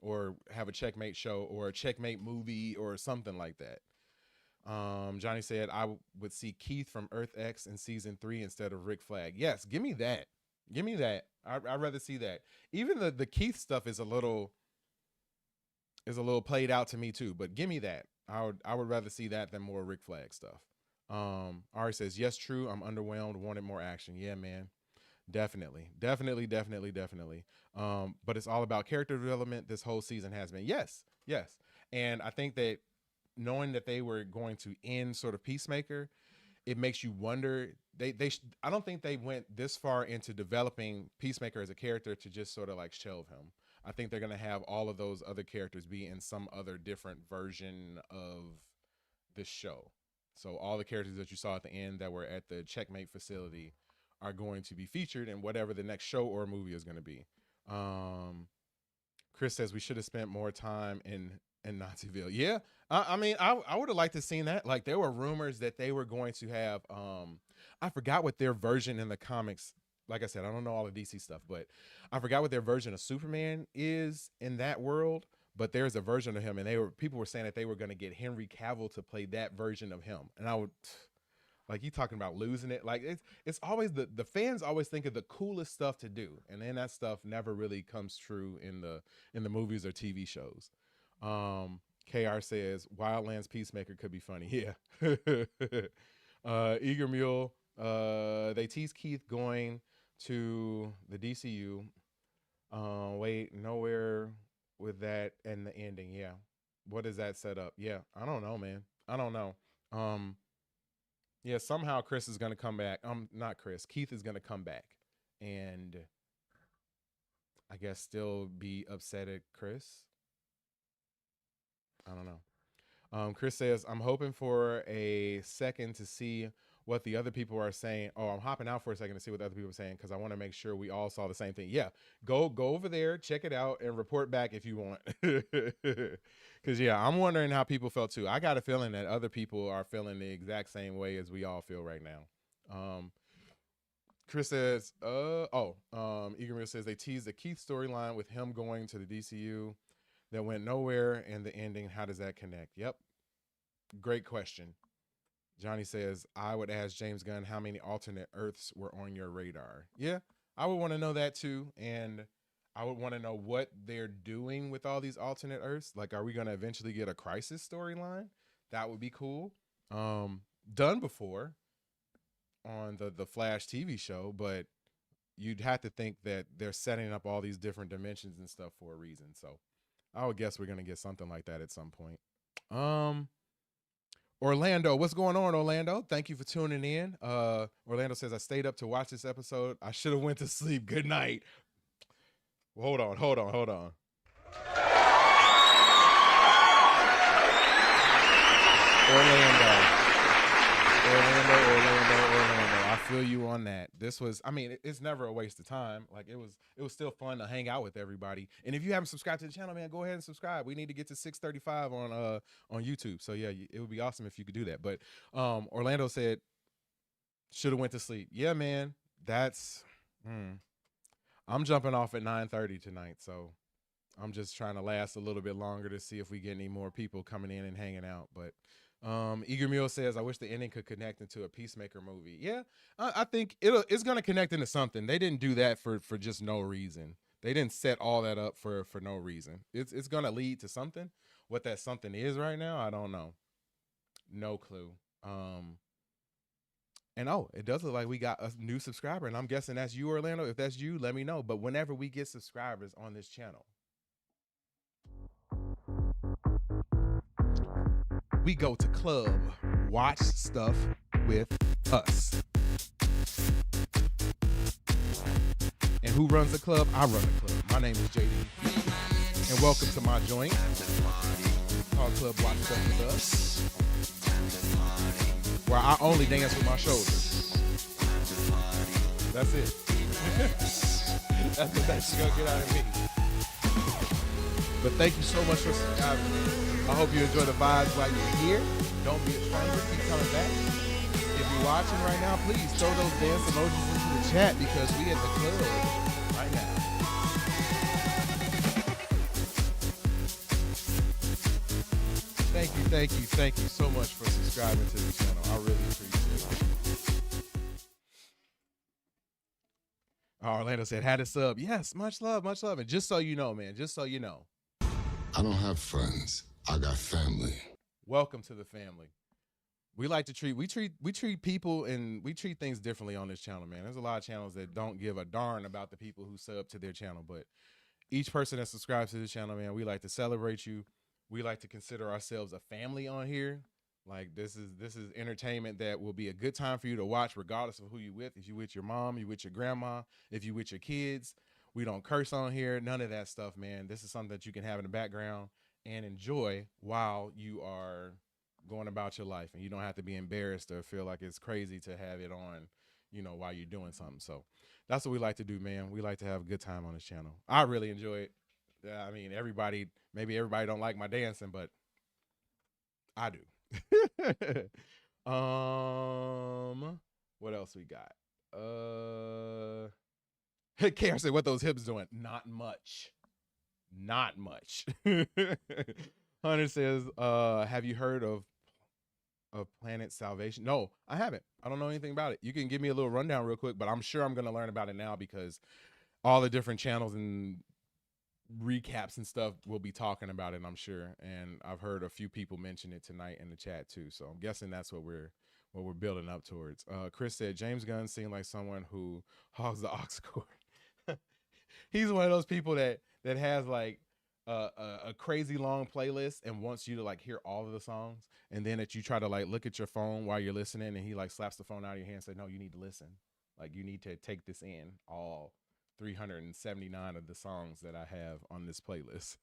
or have a Checkmate show or a Checkmate movie or something like that. Johnny said, I would see Keith from Earth X in season 3 instead of Rick Flag. Yes, give me that. I'd rather see that. Even the Keith stuff is a little played out to me too, but give me that. I would rather see that than more Rick Flag stuff. Ari says, yes, true. I'm underwhelmed. Wanted more action. Yeah, man. Definitely. But it's all about character development. This whole season has been. Yes. And I think that knowing that they were going to end sort of Peacemaker, it makes you wonder. I don't think they went this far into developing Peacemaker as a character to just sort of like shelve him. I think they're going to have all of those other characters be in some other different version of this show. So all the characters that you saw at the end that were at the Checkmate facility are going to be featured in whatever the next show or movie is going to be. Chris says we should have spent more time in Naziville. Yeah. I mean, I would have liked to seen that. Like there were rumors that they were going to have, I forgot what their version in the comics. Like I said, I don't know all the DC stuff, but I forgot what their version of Superman is in that world. But there's a version of him, and people were saying that they were going to get Henry Cavill to play that version of him. And I would, like, you talking about losing it? Like it's always the fans always think of the coolest stuff to do, and then that stuff never really comes true in the movies or TV shows. KR says Wildlands Peacemaker could be funny. Yeah. Eager Mule. They tease Keith going to the DCU. Wait, nowhere with that and the ending. Yeah. What does that set up? Yeah. I don't know, man. I don't know. Yeah, somehow Chris is going to come back. Not Chris. Keith is going to come back and I guess still be upset at Chris. I don't know. Chris says, I'm hoping for a second to see what the other people are saying. Oh, I'm hopping out for a second to see what the other people are saying because I want to make sure we all saw the same thing. Yeah, go over there, check it out, and report back if you want. Because, yeah, I'm wondering how people felt too. I got a feeling that other people are feeling the exact same way as we all feel right now. Chris says, Eager Meal says they teased the Keith storyline with him going to the DCU that went nowhere, and the ending, how does that connect? Yep. Great question. Johnny says, I would ask James Gunn how many alternate Earths were on your radar. Yeah, I would want to know that too. And I would want to know what they're doing with all these alternate Earths. Like, are we going to eventually get a Crisis storyline? That would be cool. Done before on the Flash TV show, but you'd have to think that they're setting up all these different dimensions and stuff for a reason. So I would guess we're going to get something like that at some point. Orlando, what's going on, Orlando? Thank you for tuning in. Orlando says, I stayed up to watch this episode. I should have went to sleep. Good night. Well, hold on. Orlando. I feel you on that. This was, I mean, it's never a waste of time. Like it was still fun to hang out with everybody. And if you haven't subscribed to the channel, man, go ahead and subscribe. We need to get to 635 on YouTube. So yeah, it would be awesome if you could do that. But Orlando said, should have went to sleep. Yeah, man, that's. I'm jumping off at 9:30 tonight, so I'm just trying to last a little bit longer to see if we get any more people coming in and hanging out. But Eager Mule says, I wish the ending could connect into a Peacemaker movie. Yeah, I think it's going to connect into something. They didn't do that for just no reason. They didn't set all that up for no reason. It's going to lead to something. What that something is right now, I don't know. No clue. And it does look like we got a new subscriber, and I'm guessing that's you, Orlando. If that's you, let me know. But whenever we get subscribers on this channel, we go to club, watch stuff with us. And who runs the club? I run the club. My name is JD. And welcome to my joint called Club Watch Stuff with Us, where I only dance with my shoulders. That's it. That's the best you're gonna get out of me. But thank you so much for subscribing. I hope you enjoy the vibes while you're here. Don't be a stranger. Keep coming back. If you're watching right now, please throw those dance emojis into the chat because we at the club right now. Thank you so much for subscribing to the channel. I really appreciate it. Orlando said, had a sub. Yes, much love. And just so you know, man, I don't have friends. I got family. Welcome to the family. We like to treat people and we treat things differently on this channel, man. There's a lot of channels that don't give a darn about the people who sub to their channel, but each person that subscribes to this channel, man, we like to celebrate you. We like to consider ourselves a family on here. Like this is entertainment that will be a good time for you to watch regardless of who you with. If you with your mom, you with your grandma, if you with your kids. We don't curse on here, none of that stuff, man. This is something that you can have in the background and enjoy while you are going about your life, and you don't have to be embarrassed or feel like it's crazy to have it on, while you're doing something. So that's what we like to do, man. We like to have a good time on this channel. I really enjoy it. I mean, maybe everybody don't like my dancing, but I do. What else we got? Karen said, what those hips doing? Not much. Hunter says, have you heard of Planet Salvation? No, I haven't. I don't know anything about it. You can give me a little rundown real quick, but I'm sure I'm going to learn about it now because all the different channels and recaps and stuff will be talking about it, I'm sure. And I've heard a few people mention it tonight in the chat too. So I'm guessing that's what we're building up towards. Chris said, James Gunn seemed like someone who hogs the aux cord. He's one of those people that has like a crazy long playlist and wants you to like hear all of the songs, and then that you try to like look at your phone while you're listening, and he like slaps the phone out of your hand and says, no, you need to listen. Like you need to take this in, all 379 of the songs that I have on this playlist.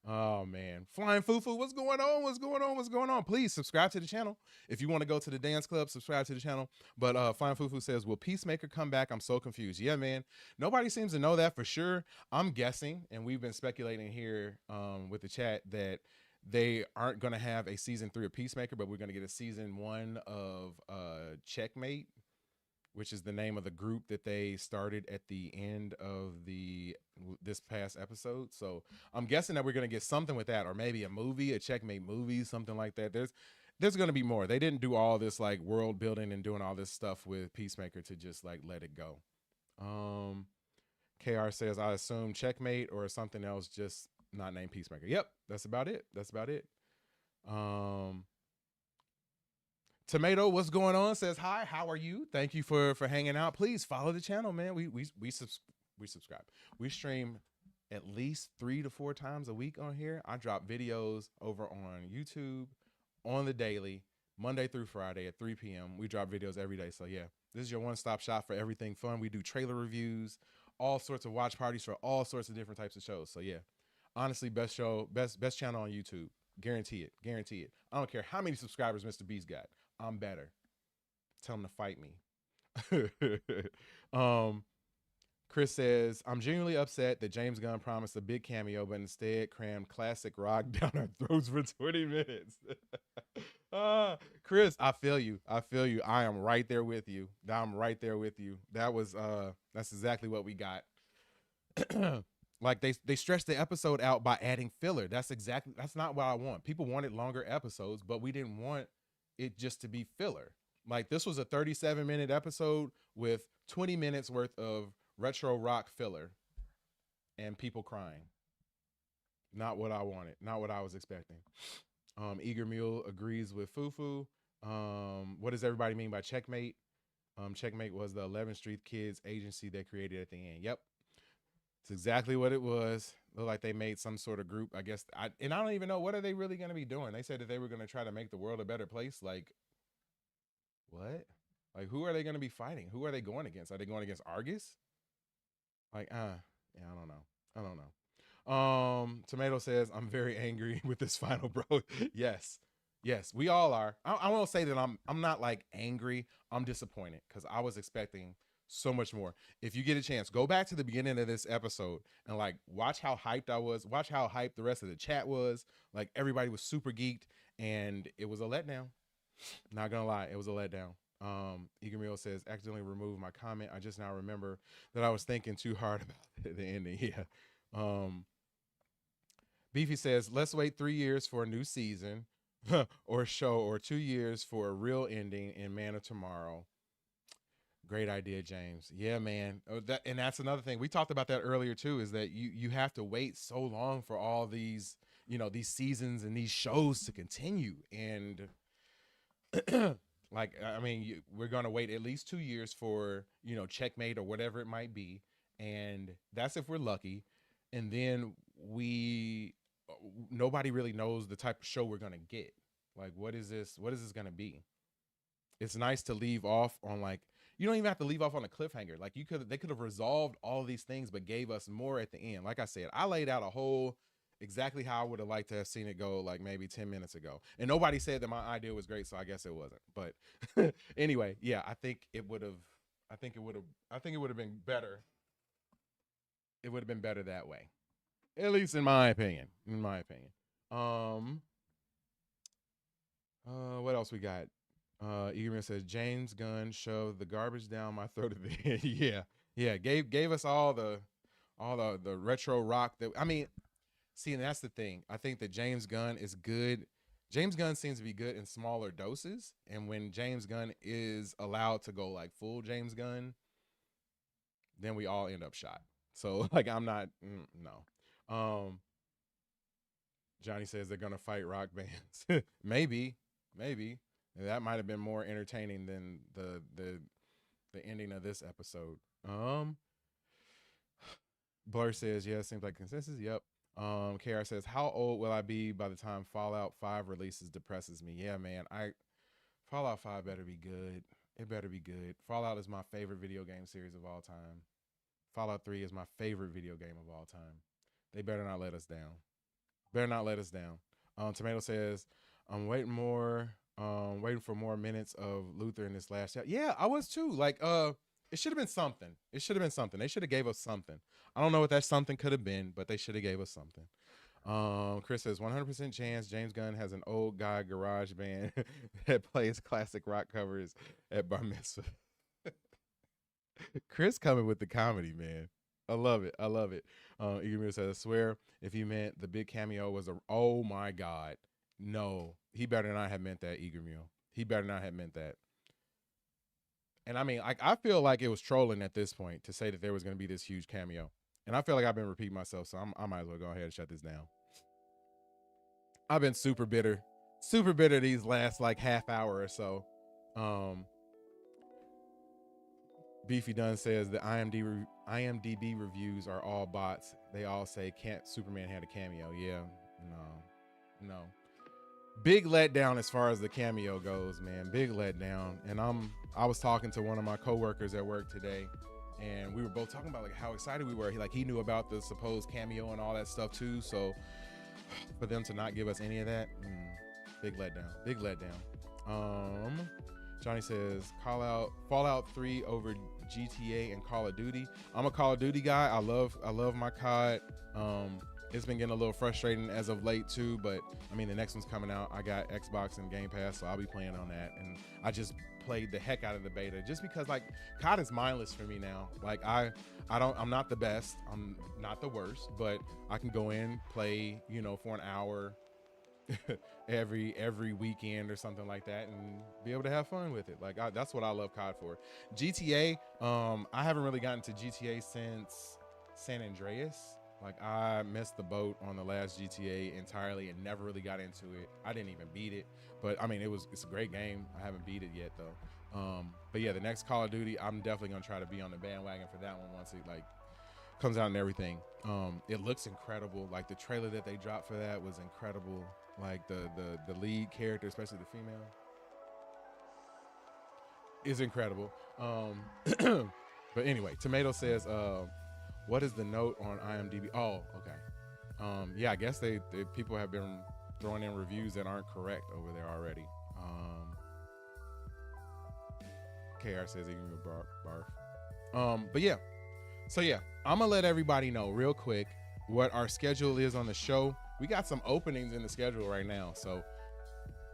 Oh man, Flying Fufu, what's going on? Please subscribe to the channel. If you want to go to the dance club, subscribe to the channel. But Flying Fufu says, will Peacemaker come back? I'm so confused. Yeah, man, nobody seems to know that for sure. I'm guessing, and we've been speculating here with the chat, that they aren't going to have a season 3 of Peacemaker, but we're going to get a season 1 of Checkmate, which is the name of the group that they started at the end of this past episode. So I'm guessing that we're going to get something with that, or maybe a movie, a Checkmate movie, something like that. There's going to be more. They didn't do all this like world building and doing all this stuff with Peacemaker to just like let it go. KR says, I assume Checkmate or something else, just not named Peacemaker. Yep, that's about it. That's about it. Tomato, what's going on? Says hi. How are you? Thank you for hanging out. Please follow the channel, man. We subscribe. We stream at least 3 to 4 times a week on here. I drop videos over on YouTube on the daily, Monday through Friday at 3 p.m. We drop videos every day. So yeah, this is your one-stop shop for everything fun. We do trailer reviews, all sorts of watch parties for all sorts of different types of shows. So yeah, honestly, best channel on YouTube. Guarantee it. Guarantee it. I don't care how many subscribers Mr. Beast got. I'm better. Tell him to fight me. Chris says, I'm genuinely upset that James Gunn promised a big cameo, but instead crammed classic rock down our throats for 20 minutes. Chris, I feel you. I feel you. I am right there with you. I'm right there with you. That's exactly what we got. Like they stretched the episode out by adding filler. That's not what I want. People wanted longer episodes, but we didn't want it just to be filler. Like this was a 37-minute episode with 20 minutes worth of retro rock filler and people crying. Not what I wanted. Not what I was expecting. Eager Mule agrees with Fufu. What does everybody mean by Checkmate? Checkmate was the 11th Street Kids agency they created at the end. Yep. It's exactly what it was. Looked like they made some sort of group, I guess. I don't even know, what are they really going to be doing? They said that they were going to try to make the world a better place. Like, what? Like, who are they going to be fighting? Who are they going against? Are they going against Argus? Like, yeah, I don't know. Tomato says, I'm very angry with this final, bro. Yes, we all are. I won't say that I'm not like angry. I'm disappointed because I was expecting so much more. If you get a chance, go back to the beginning of this episode and like watch how hyped I was. Watch how hyped the rest of the chat was. Like everybody was super geeked, and it was a letdown. Not gonna lie, it was a letdown. Eager says, accidentally removed my comment. I just now remember that I was thinking too hard about the ending. Yeah. Beefy says, let's wait 3 years for a new season or show, or 2 years for a real ending in Man of Tomorrow. Great idea, James. Yeah, man. And that's another thing. We talked about that earlier too, is that you have to wait so long for all these, these seasons and these shows to continue. And like, I mean, we're going to wait at least 2 years for, Checkmate or whatever it might be. And that's if we're lucky. And then nobody really knows the type of show we're going to get. Like, what is this going to be? It's nice to leave off on like, you don't even have to leave off on a cliffhanger. Like they could have resolved all of these things, but gave us more at the end. Like I said, I laid out exactly how I would have liked to have seen it go, like maybe 10 minutes ago. And nobody said that my idea was great, so I guess it wasn't. But anyway, yeah, I think it would have been better. It would have been better that way. At least in my opinion. What else we got? Eagerman says, James Gunn shoved the garbage down my throat at the end. Yeah. Gave us all the retro rock that, I mean, see, and that's the thing. I think that James Gunn is good. James Gunn seems to be good in smaller doses. And when James Gunn is allowed to go like full James Gunn, then we all end up shot. So like, I'm not, no. Johnny says they're going to fight rock bands. Maybe. That might have been more entertaining than the ending of this episode. Blur says, yeah, seems like consensus. Yep. KR says, how old will I be by the time Fallout 5 releases? Depresses me. Yeah, man. Fallout 5 better be good. It better be good. Fallout is my favorite video game series of all time. Fallout 3 is my favorite video game of all time. They better not let us down. Tomato says, I'm waiting for more minutes of Luther in this last chapter. Yeah, I was too. Like, it should have been something. They should have gave us something. I don't know what that something could have been, but they should have gave us something. Chris says 100% chance James Gunn has an old guy garage band that plays classic rock covers at bar mitzvah. Chris coming with the comedy, man. I love it. Eager says, I swear, if you meant the big cameo was oh my God. No, he better not have meant that, Eager Mule. He better not have meant that. And I mean, like, I feel like it was trolling at this point to say that there was going to be this huge cameo. And I feel like I've been repeating myself, so I might as well go ahead and shut this down. I've been super bitter these last like half hour or so. Beefy Dunn says the IMDb reviews are all bots. They all say can't Superman had a cameo. Yeah, no. Big letdown as far as the cameo goes, man. Big letdown. And I was talking to one of my coworkers at work today, and we were both talking about like how excited we were. He knew about the supposed cameo and all that stuff too. So for them to not give us any of that, big letdown. Johnny says Fallout 3 over GTA and Call of Duty. I'm a Call of Duty guy. I love my COD. It's been getting a little frustrating as of late too, but I mean the next one's coming out. I got Xbox and Game Pass, so I'll be playing on that. And I just played the heck out of the beta just because like COD is mindless for me now. Like I'm not the best, I'm not the worst, but I can go in, play, for an hour every weekend or something like that and be able to have fun with it. Like that's what I love COD for. GTA, I haven't really gotten to GTA since San Andreas. Like I missed the boat on the last GTA entirely and never really got into it. I didn't even beat it, but I mean it's a great game. I haven't beat it yet though. But yeah, the next Call of Duty, I'm definitely gonna try to be on the bandwagon for that one once it like comes out and everything. It looks incredible. Like the trailer that they dropped for that was incredible. Like the lead character, especially the female, is incredible. But anyway, Tomato says, what is the note on IMDb? Oh, okay. Yeah, I guess they people have been throwing in reviews that aren't correct over there already. KR says he can barf. But yeah. So yeah, I'm gonna let everybody know real quick what our schedule is on the show. We got some openings in the schedule right now. So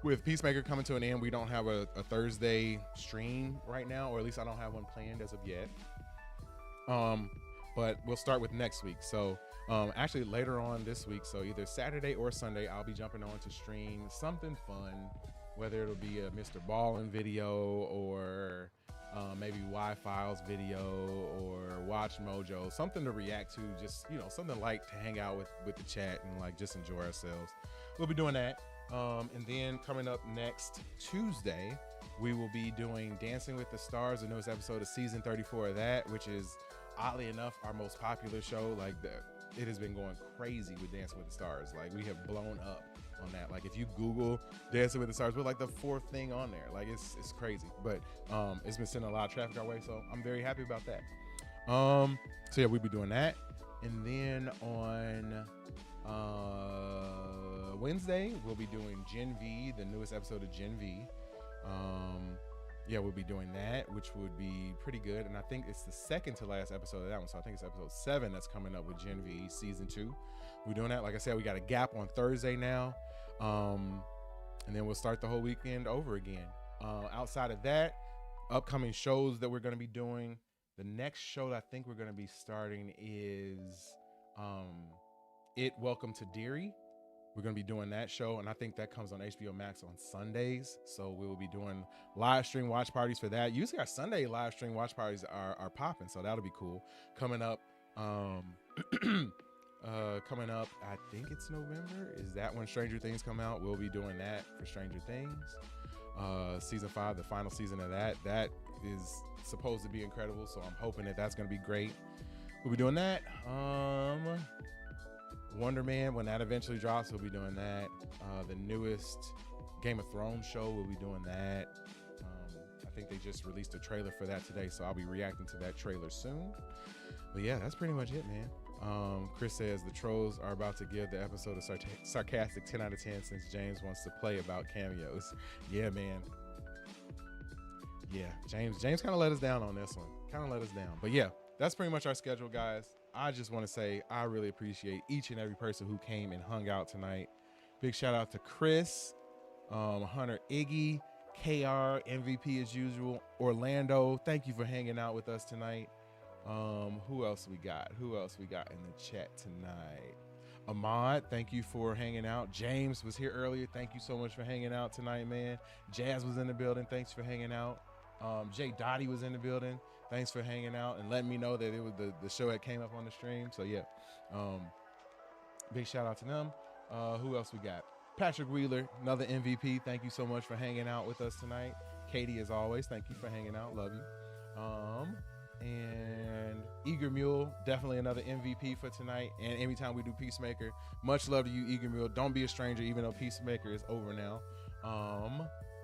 with Peacemaker coming to an end, we don't have a Thursday stream right now, or at least I don't have one planned as of yet. But we'll start with next week. So actually later on this week, so either Saturday or Sunday, I'll be jumping on to stream something fun, whether it'll be a Mr. Ballin video or maybe Y-Files video or Watch Mojo, something to react to, just something light to hang out with the chat and like just enjoy ourselves. We'll be doing that. And then coming up next Tuesday, we will be doing Dancing with the Stars, the newest episode of season 34 of that, which is oddly enough our most popular show. Like it has been going crazy with Dancing with the Stars. Like we have blown up on that. Like if you Google Dancing with the Stars, we're like the 4th thing on there. Like it's crazy, but it's been sending a lot of traffic our way, so I'm very happy about that. So yeah, we'll be doing that. And then on Wednesday we'll be doing Gen V, the newest episode of Gen V. Yeah, we'll be doing that, which would be pretty good. And I think it's the second to last episode of that one. So I think it's episode 7 that's coming up with Gen V season 2. We're doing that. Like I said, we got a gap on Thursday now. And then we'll start the whole weekend over again. Outside of that, upcoming shows that we're going to be doing. The next show that I think we're going to be starting is Welcome to Deary. We're going to be doing that show, and I think that comes on HBO Max on Sundays. So we will be doing live stream watch parties for that. Usually our Sunday live stream watch parties are popping, so that'll be cool. Coming up, I think it's November. Is that when Stranger Things come out? We'll be doing that for Stranger Things. Season 5, the final season of that is supposed to be incredible, so I'm hoping that that's going to be great. We'll be doing that. Wonder Man, when that eventually drops, we'll be doing that. The newest Game of Thrones show, we'll be doing that. I think they just released a trailer for that today, so I'll be reacting to that trailer soon. But yeah, that's pretty much it, man. Chris says the trolls are about to give the episode a sarcastic 10 out of 10 since James wants to play about cameos. Yeah, man. Yeah, James kind of let us down on this one. But yeah, that's pretty much our schedule, guys. I just want to say I really appreciate each and every person who came and hung out tonight. Big shout out to Chris, Hunter, Iggy, KR, MVP as usual, Orlando. Thank you for hanging out with us tonight. Who else we got in the chat tonight? Ahmad, thank you for hanging out. James was here earlier. Thank you so much for hanging out tonight, man. Jazz was in the building. Thanks for hanging out. Jay Dottie was in the building. Thanks for hanging out and letting me know that it was the show that came up on the stream. So yeah, big shout out to them. Who else we got? Patrick Wheeler, another MVP. Thank you so much for hanging out with us tonight. Katie, as always, thank you for hanging out. Love you. And Eager Mule, definitely another MVP for tonight. And anytime we do Peacemaker, much love to you, Eager Mule. Don't be a stranger, even though Peacemaker is over now.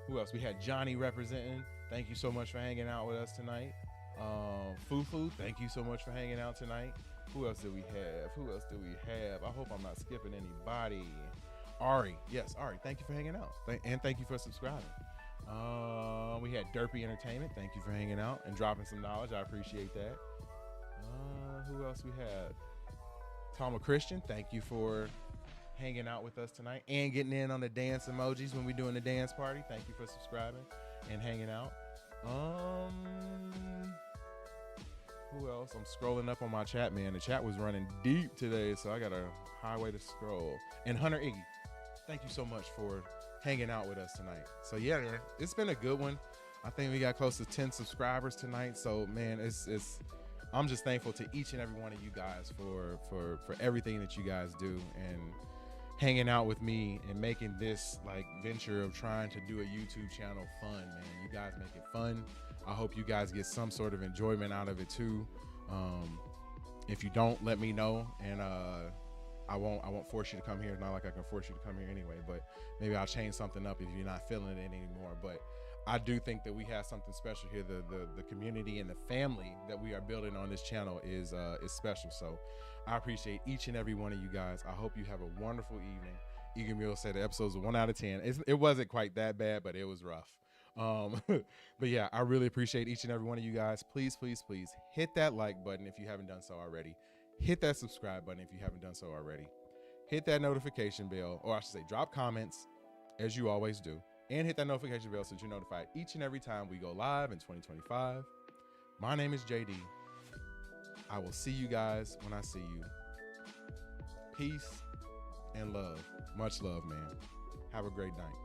Who else? We had Johnny representing. Thank you so much for hanging out with us tonight. Fufu, thank you so much for hanging out tonight. Who else did we have? I hope I'm not skipping anybody. Ari, yes, Ari, thank you for hanging out. And thank you for subscribing. We had Derpy Entertainment. Thank you for hanging out and dropping some knowledge. I appreciate that. Who else we had? Tama Christian, thank you for hanging out with us tonight and getting in on the dance emojis when we're doing the dance party. Thank you for subscribing and hanging out. Who else? I'm scrolling up on my chat, man. The chat was running deep today, so I got a highway to scroll. And Hunter Iggy, thank you so much for hanging out with us tonight. So yeah, man, it's been a good one. I think we got close to 10 subscribers tonight. So man, I'm just thankful to each and every one of you guys for everything that you guys do and hanging out with me and making this like venture of trying to do a YouTube channel fun, man. You guys make it fun. I hope you guys get some sort of enjoyment out of it too. If you don't, let me know, and I won't force you to come here. It's not like I can force you to come here anyway, but maybe I'll change something up if you're not feeling it anymore. But I do think that we have something special here. The community and the family that we are building on this channel is special. So I appreciate each and every one of you guys. I hope you have a wonderful evening. Eager Mule said the episodes were 1 out of 10. It wasn't quite that bad, but it was rough. But yeah, I really appreciate each and every one of you guys. Please, please, please hit that like button if you haven't done so already. Hit that subscribe button if you haven't done so already. Hit that notification bell, or I should say drop comments as you always do, and hit that notification bell so that you're notified each and every time we go live in 2025. My name is JD. I will see you guys when I see you. Peace and love. Much love, man. Have a great night.